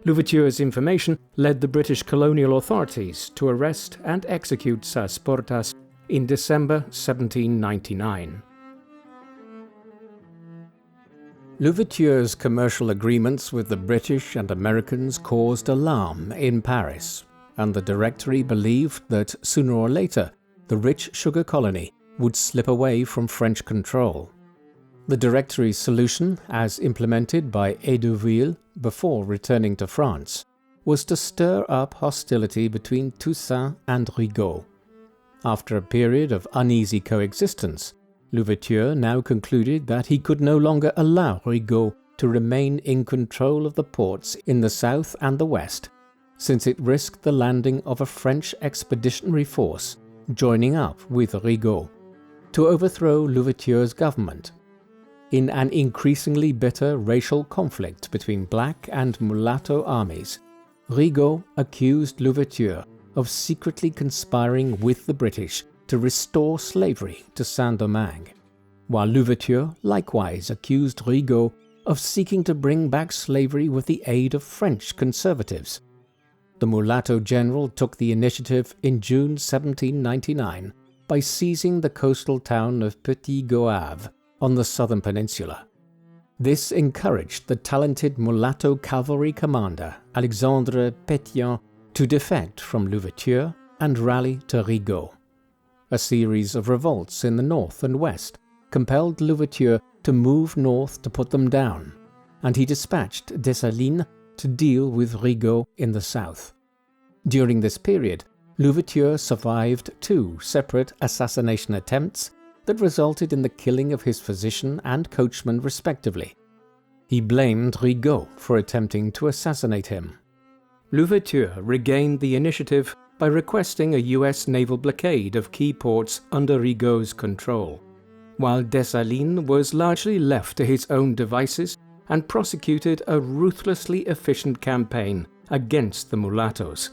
Louverture's information led the British colonial authorities to arrest and execute Sasportas in December 1799. Louverture's commercial agreements with the British and Americans caused alarm in Paris, and the Directory believed that sooner or later the rich sugar colony would slip away from French control. The Directory's solution, as implemented by Hédouville before returning to France, was to stir up hostility between Toussaint and Rigaud. After a period of uneasy coexistence, Louverture now concluded that he could no longer allow Rigaud to remain in control of the ports in the south and the west, since it risked the landing of a French expeditionary force joining up with Rigaud to overthrow Louverture's government. In an increasingly bitter racial conflict between black and mulatto armies, Rigaud accused Louverture of secretly conspiring with the British to restore slavery to Saint-Domingue, while Louverture likewise accused Rigaud of seeking to bring back slavery with the aid of French conservatives. The mulatto general took the initiative in June 1799 by seizing the coastal town of Petit-Goâve on the southern peninsula. This encouraged the talented mulatto cavalry commander Alexandre Pétion to defect from Louverture and rally to Rigaud. A series of revolts in the north and west compelled Louverture to move north to put them down, and he dispatched Dessalines to deal with Rigaud in the south. During this period, Louverture survived 2 separate assassination attempts that resulted in the killing of his physician and coachman respectively. He blamed Rigaud for attempting to assassinate him. Louverture regained the initiative by requesting a US naval blockade of key ports under Rigaud's control, while Dessalines was largely left to his own devices and prosecuted a ruthlessly efficient campaign against the mulattoes.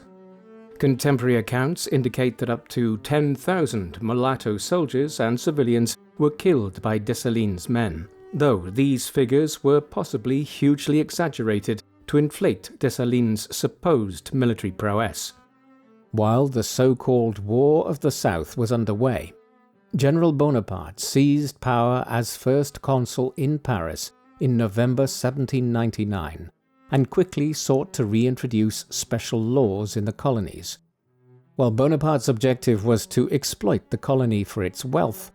Contemporary accounts indicate that up to 10,000 mulatto soldiers and civilians were killed by Dessalines' men, though these figures were possibly hugely exaggerated to inflate Dessalines' supposed military prowess. While the so-called War of the South was underway, General Bonaparte seized power as first consul in Paris in November 1799 and quickly sought to reintroduce special laws in the colonies. While Bonaparte's objective was to exploit the colony for its wealth,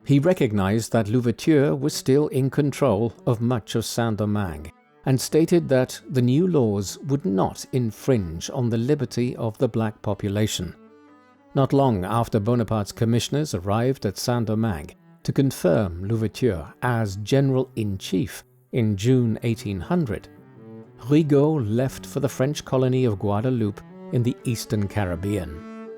he recognized that Louverture was still in control of much of Saint-Domingue and stated that the new laws would not infringe on the liberty of the black population. Not long after Bonaparte's commissioners arrived at Saint-Domingue to confirm Louverture as General-in-Chief in June 1800, Rigaud left for the French colony of Guadeloupe in the Eastern Caribbean.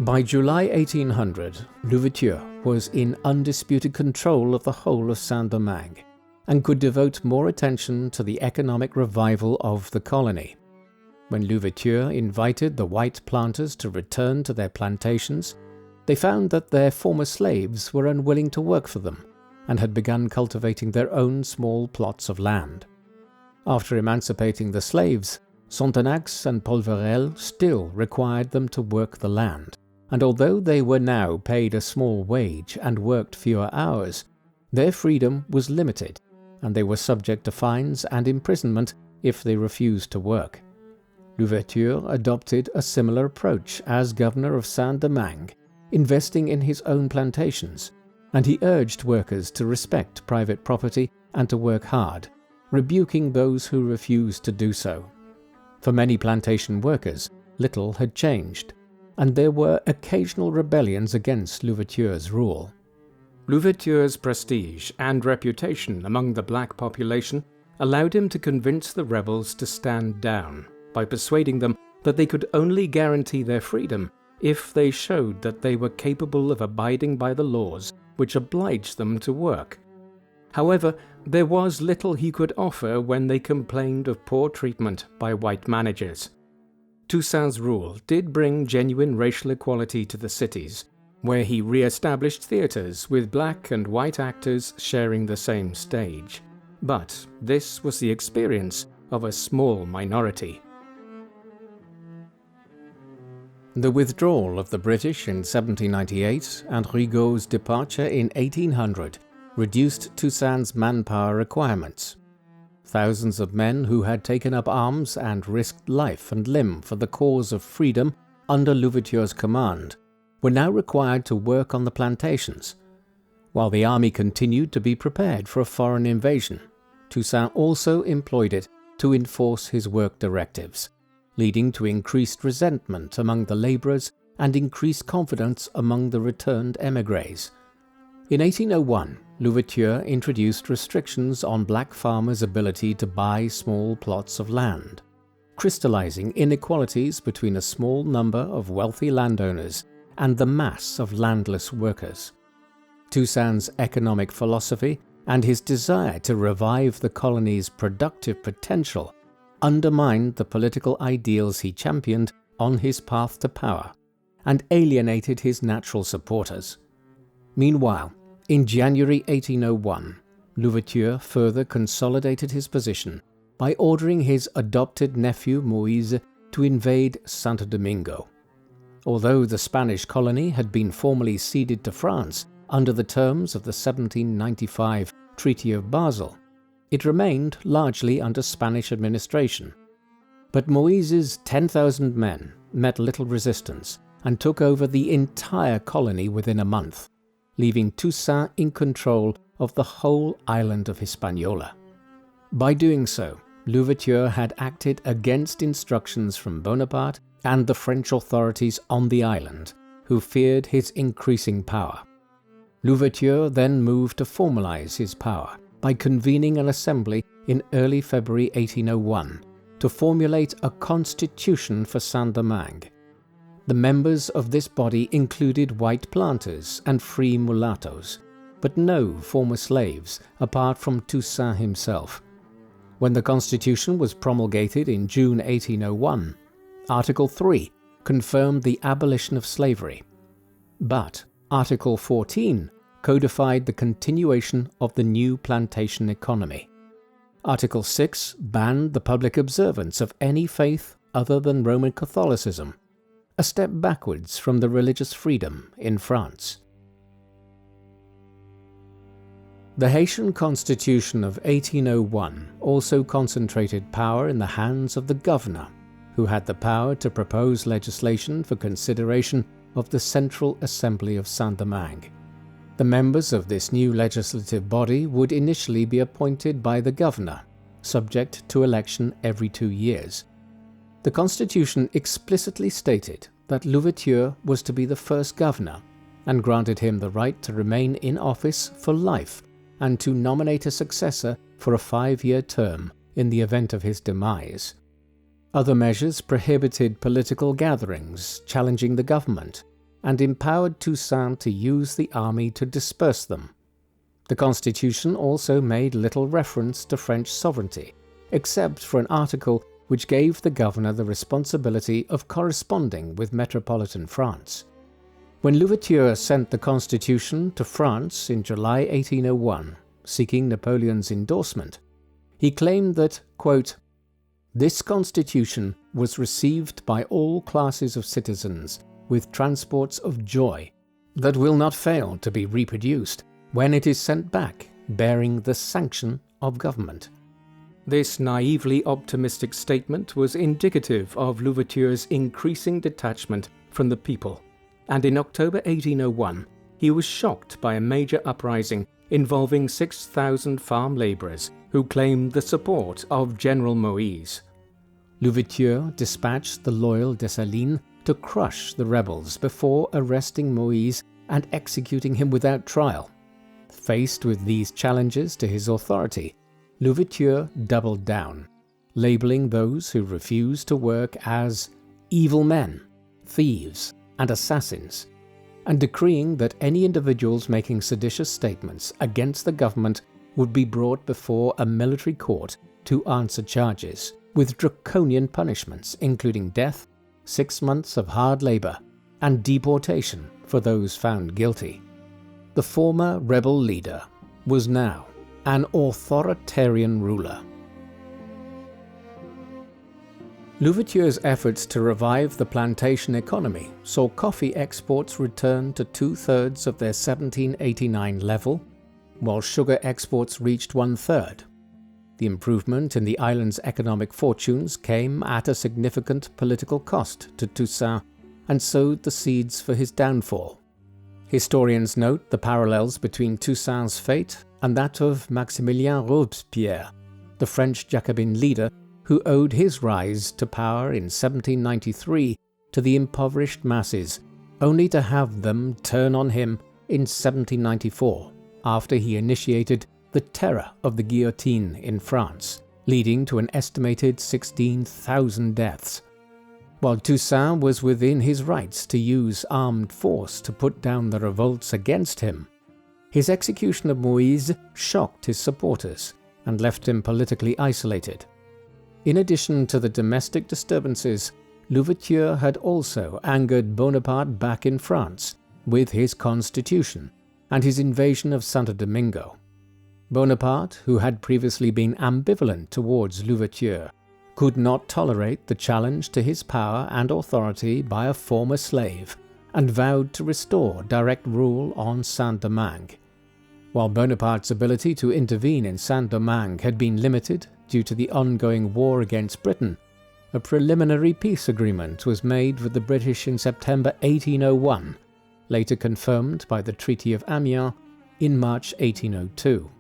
By July 1800, Louverture was in undisputed control of the whole of Saint-Domingue and could devote more attention to the economic revival of the colony. When Louverture invited the white planters to return to their plantations, they found that their former slaves were unwilling to work for them and had begun cultivating their own small plots of land. After emancipating the slaves, Sonthonax and Polverel still required them to work the land, and although they were now paid a small wage and worked fewer hours, their freedom was limited, and they were subject to fines and imprisonment if they refused to work. Louverture adopted a similar approach as governor of Saint-Domingue, investing in his own plantations, and he urged workers to respect private property and to work hard, rebuking those who refused to do so. For many plantation workers, little had changed, and there were occasional rebellions against Louverture's rule. Louverture's prestige and reputation among the black population allowed him to convince the rebels to stand down by persuading them that they could only guarantee their freedom if they showed that they were capable of abiding by the laws which obliged them to work. However, there was little he could offer when they complained of poor treatment by white managers. Toussaint's rule did bring genuine racial equality to the cities, where he re-established theatres with black and white actors sharing the same stage. But this was the experience of a small minority. The withdrawal of the British in 1798 and Rigaud's departure in 1800 reduced Toussaint's manpower requirements. Thousands of men who had taken up arms and risked life and limb for the cause of freedom under Louverture's command were now required to work on the plantations. While the army continued to be prepared for a foreign invasion, Toussaint also employed it to enforce his work directives, leading to increased resentment among the labourers and increased confidence among the returned émigrés. In 1801, Louverture introduced restrictions on black farmers' ability to buy small plots of land, crystallizing inequalities between a small number of wealthy landowners and the mass of landless workers. Toussaint's economic philosophy and his desire to revive the colony's productive potential undermined the political ideals he championed on his path to power and alienated his natural supporters. Meanwhile, in January 1801, Louverture further consolidated his position by ordering his adopted nephew Moïse to invade Santo Domingo. Although the Spanish colony had been formally ceded to France under the terms of the 1795 Treaty of Basel, it remained largely under Spanish administration. But Moïse's 10,000 men met little resistance and took over the entire colony within a month, leaving Toussaint in control of the whole island of Hispaniola. By doing so, Louverture had acted against instructions from Bonaparte and the French authorities on the island, who feared his increasing power. Louverture then moved to formalize his power by convening an assembly in early February 1801 to formulate a constitution for Saint-Domingue. The members of this body included white planters and free mulattoes, but no former slaves apart from Toussaint himself. When the constitution was promulgated in June 1801, Article 3 confirmed the abolition of slavery, but Article 14 codified the continuation of the new plantation economy. Article 6 banned the public observance of any faith other than Roman Catholicism, a step backwards from the religious freedom in France. The Haitian Constitution of 1801 also concentrated power in the hands of the governor, who had the power to propose legislation for consideration of the Central Assembly of Saint-Domingue. The members of this new legislative body would initially be appointed by the governor, subject to election every 2 years. The constitution explicitly stated that Louverture was to be the first governor and granted him the right to remain in office for life and to nominate a successor for a 5-year term in the event of his demise. Other measures prohibited political gatherings challenging the government and empowered Toussaint to use the army to disperse them. The constitution also made little reference to French sovereignty, except for an article which gave the governor the responsibility of corresponding with metropolitan France. When Louverture sent the constitution to France in July 1801, seeking Napoleon's endorsement, he claimed that, quote, "This constitution was received by all classes of citizens with transports of joy that will not fail to be reproduced when it is sent back bearing the sanction of government." This naively optimistic statement was indicative of Louverture's increasing detachment from the people, and in October 1801 he was shocked by a major uprising involving 6,000 farm labourers who claimed the support of General Moïse. Louverture dispatched the loyal Dessalines to crush the rebels before arresting Moïse and executing him without trial. Faced with these challenges to his authority, Louverture doubled down, labeling those who refused to work as evil men, thieves, and assassins, and decreeing that any individuals making seditious statements against the government would be brought before a military court to answer charges, with draconian punishments including death, 6 months of hard labor, and deportation for those found guilty. The former rebel leader was now an authoritarian ruler. Louverture's efforts to revive the plantation economy saw coffee exports return to 2/3 of their 1789 level, while sugar exports reached 1/3. The improvement in the island's economic fortunes came at a significant political cost to Toussaint and sowed the seeds for his downfall. Historians note the parallels between Toussaint's fate and that of Maximilien Robespierre, the French Jacobin leader who owed his rise to power in 1793 to the impoverished masses, only to have them turn on him in 1794, after he initiated the Terror of the Guillotine in France, leading to an estimated 16,000 deaths. While Toussaint was within his rights to use armed force to put down the revolts against him, his execution of Moïse shocked his supporters and left him politically isolated. In addition to the domestic disturbances, Louverture had also angered Bonaparte back in France with his constitution and his invasion of Santo Domingo. Bonaparte, who had previously been ambivalent towards Louverture, could not tolerate the challenge to his power and authority by a former slave, and vowed to restore direct rule on Saint-Domingue. While Bonaparte's ability to intervene in Saint-Domingue had been limited due to the ongoing war against Britain, a preliminary peace agreement was made with the British in September 1801, later confirmed by the Treaty of Amiens in March 1802.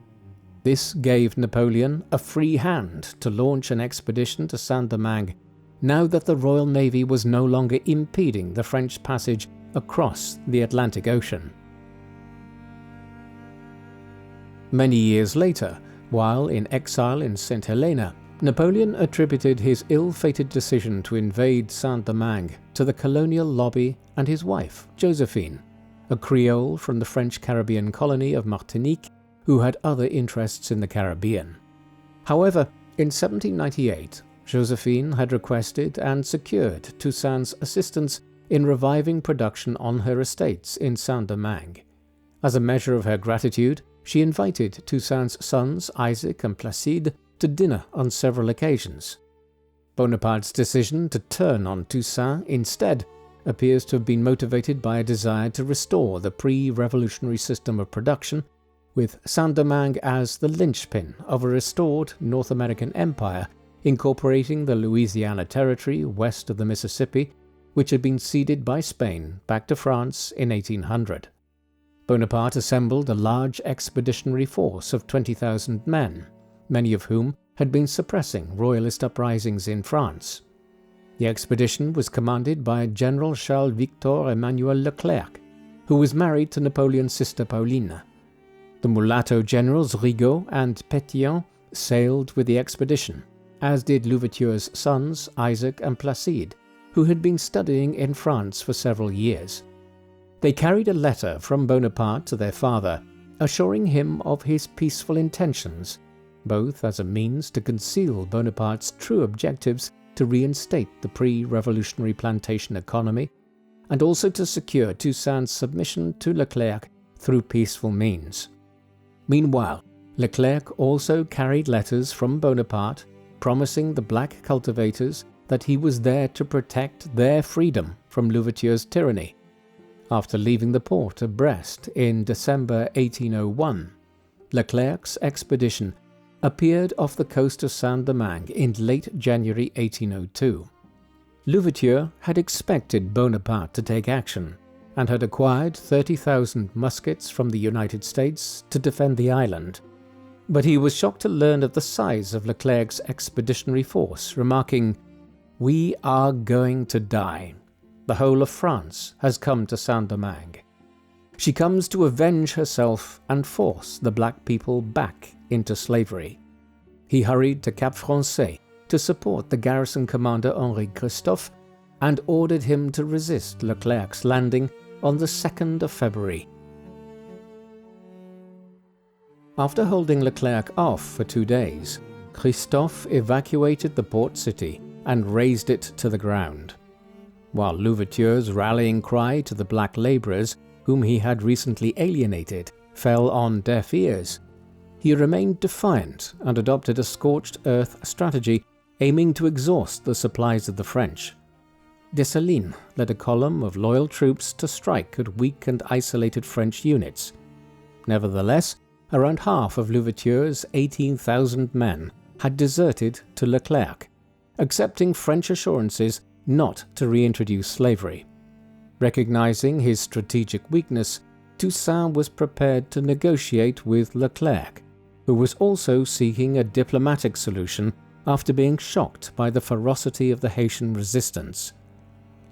This gave Napoleon a free hand to launch an expedition to Saint-Domingue, now that the Royal Navy was no longer impeding the French passage across the Atlantic Ocean. Many years later, while in exile in St. Helena, Napoleon attributed his ill-fated decision to invade Saint-Domingue to the colonial lobby and his wife, Josephine, a Creole from the French Caribbean colony of Martinique who had other interests in the Caribbean. However, in 1798, Josephine had requested and secured Toussaint's assistance in reviving production on her estates in Saint-Domingue. As a measure of her gratitude, she invited Toussaint's sons Isaac and Placide to dinner on several occasions. Bonaparte's decision to turn on Toussaint instead appears to have been motivated by a desire to restore the pre-revolutionary system of production, with Saint-Domingue as the linchpin of a restored North American empire incorporating the Louisiana Territory west of the Mississippi, which had been ceded by Spain back to France in 1800. Bonaparte assembled a large expeditionary force of 20,000 men, many of whom had been suppressing royalist uprisings in France. The expedition was commanded by General Charles-Victor Emmanuel Leclerc, who was married to Napoleon's sister Pauline. The mulatto generals Rigaud and Pétion sailed with the expedition, as did Louverture's sons Isaac and Placide, who had been studying in France for several years. They carried a letter from Bonaparte to their father, assuring him of his peaceful intentions, both as a means to conceal Bonaparte's true objectives to reinstate the pre-revolutionary plantation economy, and also to secure Toussaint's submission to Leclerc through peaceful means. Meanwhile, Leclerc also carried letters from Bonaparte promising the black cultivators that he was there to protect their freedom from Louverture's tyranny. After leaving the port of Brest in December 1801, Leclerc's expedition appeared off the coast of Saint-Domingue in late January 1802. Louverture had expected Bonaparte to take action and had acquired 30,000 muskets from the United States to defend the island. But he was shocked to learn of the size of Leclerc's expeditionary force, remarking, "We are going to die. The whole of France has come to Saint-Domingue. She comes to avenge herself and force the black people back into slavery." He hurried to Cap Français to support the garrison commander Henri Christophe and ordered him to resist Leclerc's landing on the 2nd of February. After holding Leclerc off for 2 days, Christophe evacuated the port city and razed it to the ground. While Louverture's rallying cry to the black labourers, whom he had recently alienated, fell on deaf ears, he remained defiant and adopted a scorched earth strategy aiming to exhaust the supplies of the French. Dessalines led a column of loyal troops to strike at weak and isolated French units. Nevertheless, around half of Louverture's 18,000 men had deserted to Leclerc, accepting French assurances not to reintroduce slavery. Recognizing his strategic weakness, Toussaint was prepared to negotiate with Leclerc, who was also seeking a diplomatic solution after being shocked by the ferocity of the Haitian resistance.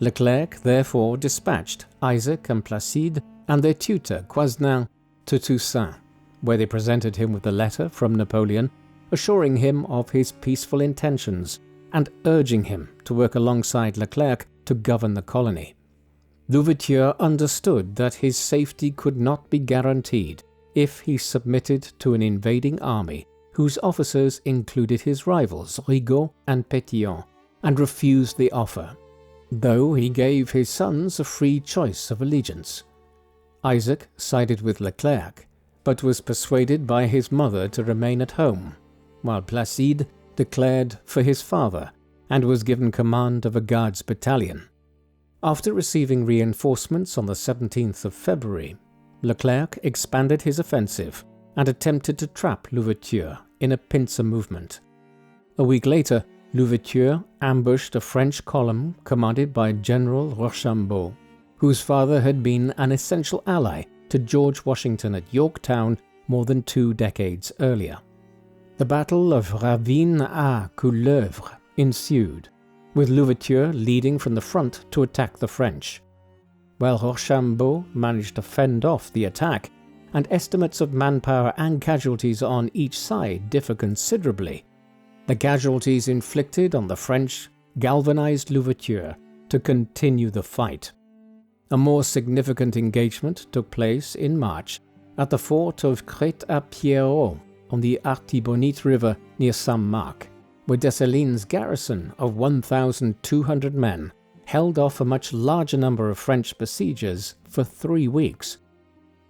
Leclerc therefore dispatched Isaac and Placide and their tutor Coisnin to Toussaint, where they presented him with a letter from Napoleon assuring him of his peaceful intentions and urging him to work alongside Leclerc to govern the colony. Louverture understood that his safety could not be guaranteed if he submitted to an invading army whose officers included his rivals Rigaud and Pétion, and refused the offer, though he gave his sons a free choice of allegiance. Isaac sided with Leclerc, but was persuaded by his mother to remain at home, while Placide declared for his father and was given command of a guards battalion. After receiving reinforcements on the 17th of February, Leclerc expanded his offensive and attempted to trap Louverture in a pincer movement. A week later, Louverture ambushed a French column commanded by General Rochambeau, whose father had been an essential ally to George Washington at Yorktown more than 2 decades earlier. The Battle of Ravine-à-Couleuvre ensued, with Louverture leading from the front to attack the French. While Rochambeau managed to fend off the attack, and estimates of manpower and casualties on each side differ considerably, the casualties inflicted on the French galvanized Louverture to continue the fight. A more significant engagement took place in March at the fort of Crête-à-Pierrot on the Artibonite River near Saint-Marc, where Dessalines' garrison of 1,200 men held off a much larger number of French besiegers for 3 weeks.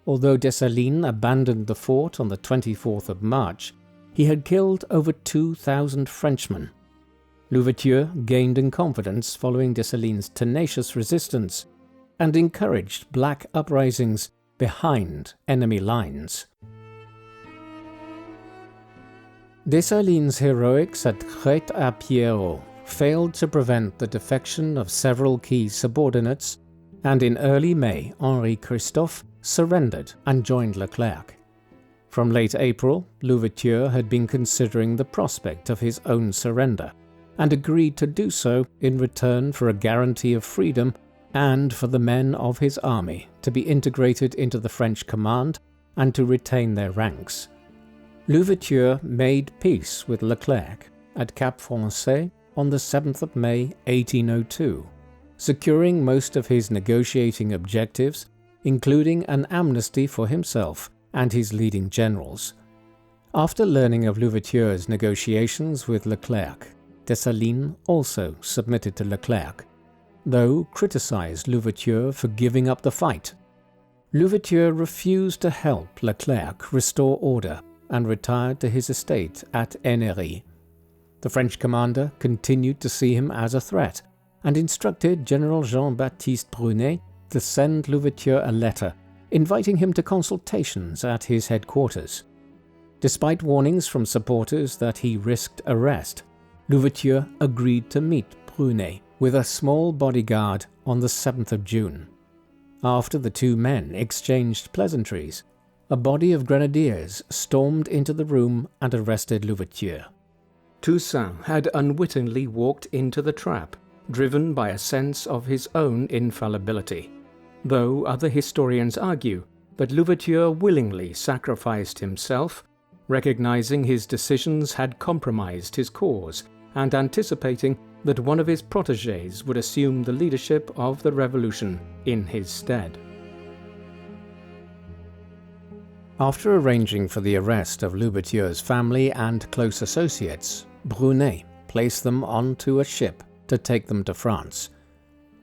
Although Dessalines abandoned the fort on the 24th of March, he had killed over 2,000 Frenchmen. Louverture gained in confidence following Dessalines' tenacious resistance and encouraged black uprisings behind enemy lines. Dessalines' heroics at Crête-à-Pierrot failed to prevent the defection of several key subordinates, and in early May Henri Christophe surrendered and joined Leclerc. From late April, Louverture had been considering the prospect of his own surrender, and agreed to do so in return for a guarantee of freedom and for the men of his army to be integrated into the French command and to retain their ranks. Louverture made peace with Leclerc at Cap Français on the 7th of May 1802, securing most of his negotiating objectives, including an amnesty for himself and his leading generals. After learning of Louverture's negotiations with Leclerc, Dessalines also submitted to Leclerc, though criticized Louverture for giving up the fight. Louverture refused to help Leclerc restore order and retired to his estate at Ennery. The French commander continued to see him as a threat and instructed General Jean-Baptiste Brunet to send Louverture a letter inviting him to consultations at his headquarters. Despite warnings from supporters that he risked arrest, Louverture agreed to meet Brunet with a small bodyguard on the 7th of June. After the two men exchanged pleasantries, a body of grenadiers stormed into the room and arrested Louverture. Toussaint had unwittingly walked into the trap, driven by a sense of his own infallibility, though other historians argue that Louverture willingly sacrificed himself, recognizing his decisions had compromised his cause and anticipating that one of his protégés would assume the leadership of the revolution in his stead. After arranging for the arrest of Louverture's family and close associates, Brunet placed them onto a ship to take them to France.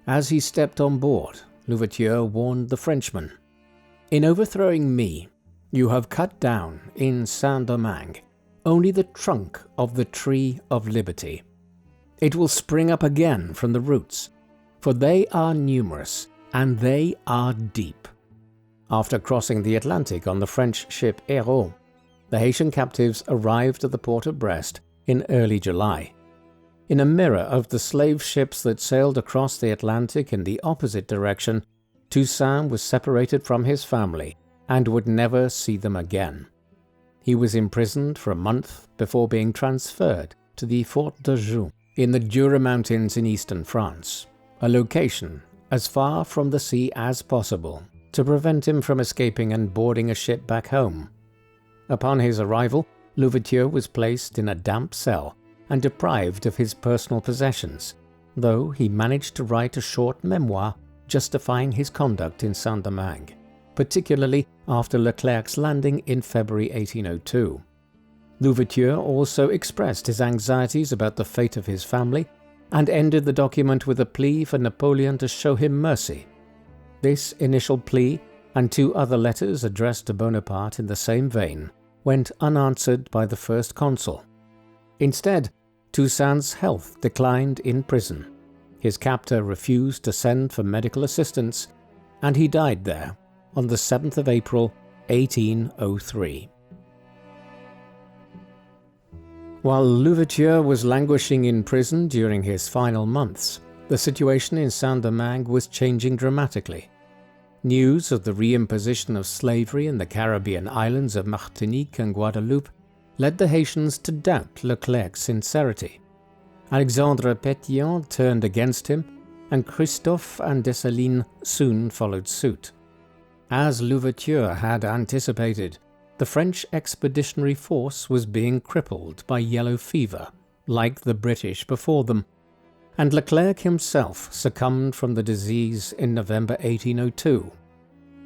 As he stepped on board, Louverture warned the Frenchman, "In overthrowing me, you have cut down in Saint-Domingue only the trunk of the tree of liberty. It will spring up again from the roots, for they are numerous and they are deep." After crossing the Atlantic on the French ship Hérault, the Haitian captives arrived at the port of Brest in early July. In a mirror of the slave ships that sailed across the Atlantic in the opposite direction, Toussaint was separated from his family and would never see them again. He was imprisoned for a month before being transferred to the Fort de Joux in the Jura Mountains in eastern France, a location as far from the sea as possible to prevent him from escaping and boarding a ship back home. Upon his arrival, Louverture was placed in a damp cell and deprived of his personal possessions, though he managed to write a short memoir justifying his conduct in Saint-Domingue, particularly after Leclerc's landing in February 1802. Louverture also expressed his anxieties about the fate of his family and ended the document with a plea for Napoleon to show him mercy. This initial plea, and 2 other letters addressed to Bonaparte in the same vein, went unanswered by the first consul. Instead, Toussaint's health declined in prison. His captor refused to send for medical assistance, and he died there on the 7th of April, 1803. While Louverture was languishing in prison during his final months, the situation in Saint-Domingue was changing dramatically. News of the reimposition of slavery in the Caribbean islands of Martinique and Guadeloupe led the Haitians to doubt Leclerc's sincerity. Alexandre Pétion turned against him, and Christophe and Dessalines soon followed suit. As Louverture had anticipated, the French expeditionary force was being crippled by yellow fever, like the British before them, and Leclerc himself succumbed from the disease in November 1802.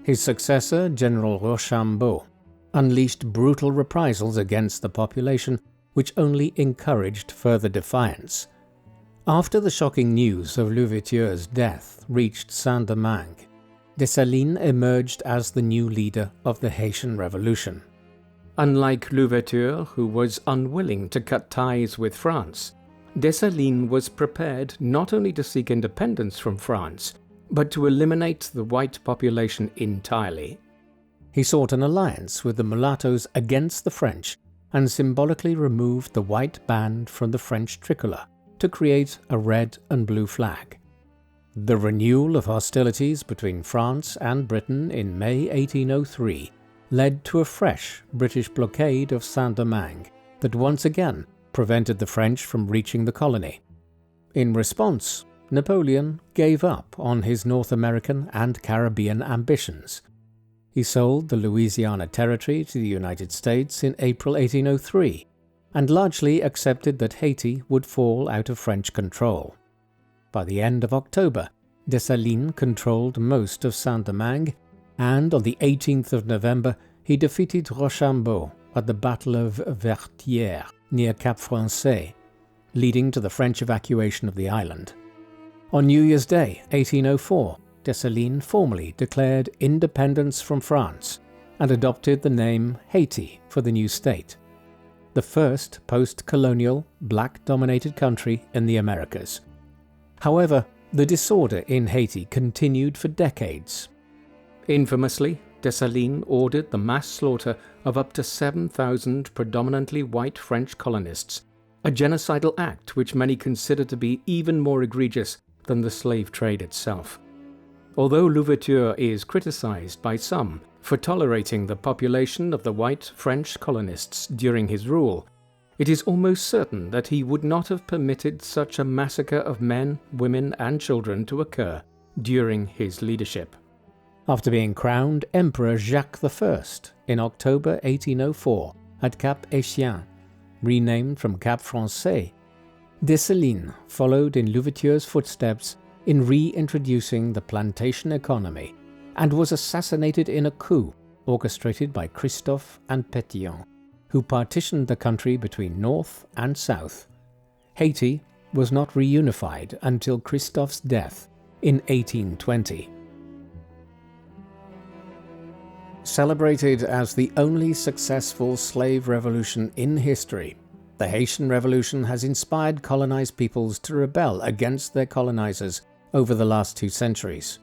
His successor, General Rochambeau, unleashed brutal reprisals against the population, which only encouraged further defiance. After the shocking news of Louverture's death reached Saint-Domingue, Dessalines emerged as the new leader of the Haitian Revolution. Unlike Louverture, who was unwilling to cut ties with France, Dessalines was prepared not only to seek independence from France, but to eliminate the white population entirely. He sought an alliance with the mulattoes against the French and symbolically removed the white band from the French tricolour to create a red and blue flag. The renewal of hostilities between France and Britain in May 1803 led to a fresh British blockade of Saint-Domingue that once again prevented the French from reaching the colony. In response, Napoleon gave up on his North American and Caribbean ambitions. He sold the Louisiana Territory to the United States in April 1803 and largely accepted that Haiti would fall out of French control. By the end of October, Dessalines controlled most of Saint-Domingue, and on the 18th of November he defeated Rochambeau at the Battle of Vertières near Cap Français, leading to the French evacuation of the island. On New Year's Day, 1804, Dessalines formally declared independence from France and adopted the name Haiti for the new state, the first post-colonial, black-dominated country in the Americas. However, the disorder in Haiti continued for decades. Infamously, Dessalines ordered the mass slaughter of up to 7,000 predominantly white French colonists, a genocidal act which many consider to be even more egregious than the slave trade itself. Although Louverture is criticized by some for tolerating the population of the white French colonists during his rule, it is almost certain that he would not have permitted such a massacre of men, women, and children to occur during his leadership. After being crowned Emperor Jacques I in October 1804 at Cap Haitien, renamed from Cap Français, Dessalines followed in Louverture's footsteps in reintroducing the plantation economy and was assassinated in a coup orchestrated by Christophe and Pétion, who partitioned the country between North and South. Haiti was not reunified until Christophe's death in 1820. Celebrated as the only successful slave revolution in history, the Haitian Revolution has inspired colonized peoples to rebel against their colonizers over the last 2 centuries.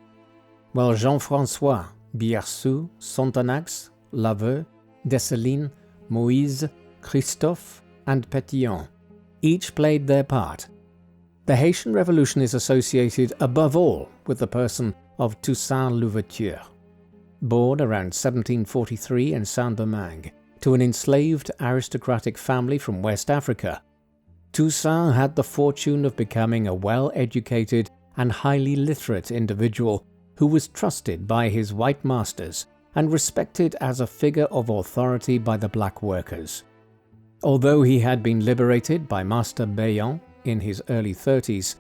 While Jean-François, Biassou, Sonthonax, Laveu, Dessalines, Moïse, Christophe, and Pétion each played their part, the Haitian Revolution is associated above all with the person of Toussaint Louverture. Born around 1743 in Saint-Domingue to an enslaved aristocratic family from West Africa, Toussaint had the fortune of becoming a well-educated and highly literate individual who was trusted by his white masters and respected as a figure of authority by the black workers. Although he had been liberated by Master Bayon in his early 30s,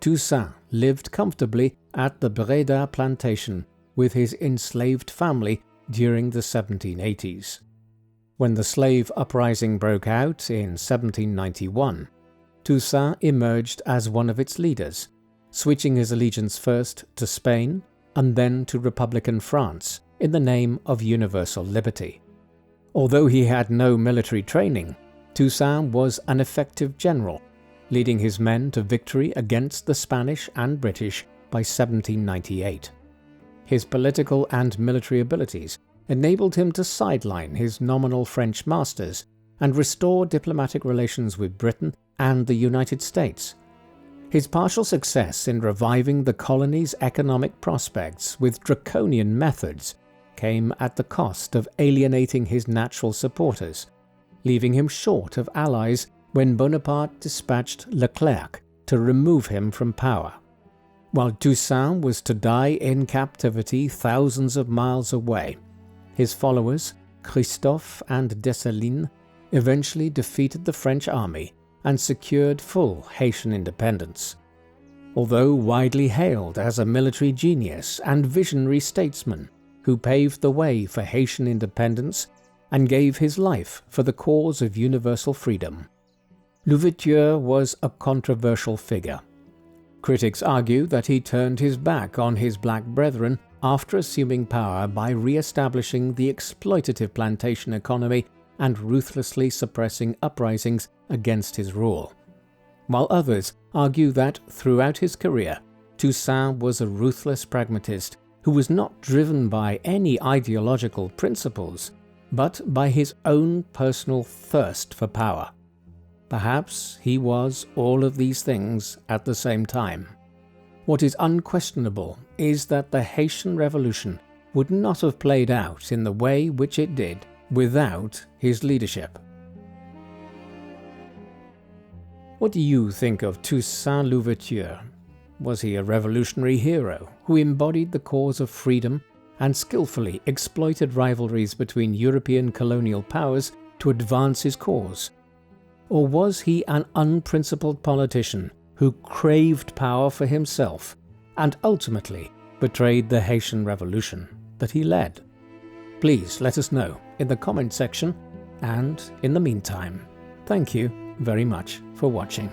Toussaint lived comfortably at the Breda plantation with his enslaved family during the 1780s. When the slave uprising broke out in 1791, Toussaint emerged as one of its leaders, switching his allegiance first to Spain and then to Republican France in the name of universal liberty. Although he had no military training, Toussaint was an effective general, leading his men to victory against the Spanish and British by 1798. His political and military abilities enabled him to sideline his nominal French masters and restore diplomatic relations with Britain and the United States. His partial success in reviving the colony's economic prospects with draconian methods came at the cost of alienating his natural supporters, leaving him short of allies when Bonaparte dispatched Leclerc to remove him from power. While Toussaint was to die in captivity thousands of miles away, his followers, Christophe and Dessalines, eventually defeated the French army and secured full Haitian independence. Although widely hailed as a military genius and visionary statesman who paved the way for Haitian independence and gave his life for the cause of universal freedom, Louverture was a controversial figure. Critics argue that he turned his back on his black brethren after assuming power by re-establishing the exploitative plantation economy and ruthlessly suppressing uprisings against his rule, while others argue that throughout his career, Toussaint was a ruthless pragmatist who was not driven by any ideological principles, but by his own personal thirst for power. Perhaps he was all of these things at the same time. What is unquestionable is that the Haitian Revolution would not have played out in the way which it did without his leadership. What do you think of Toussaint Louverture? Was he a revolutionary hero who embodied the cause of freedom and skillfully exploited rivalries between European colonial powers to advance his cause? Or was he an unprincipled politician who craved power for himself and ultimately betrayed the Haitian Revolution that he led? Please let us know in the comment section, and in the meantime, thank you very much for watching.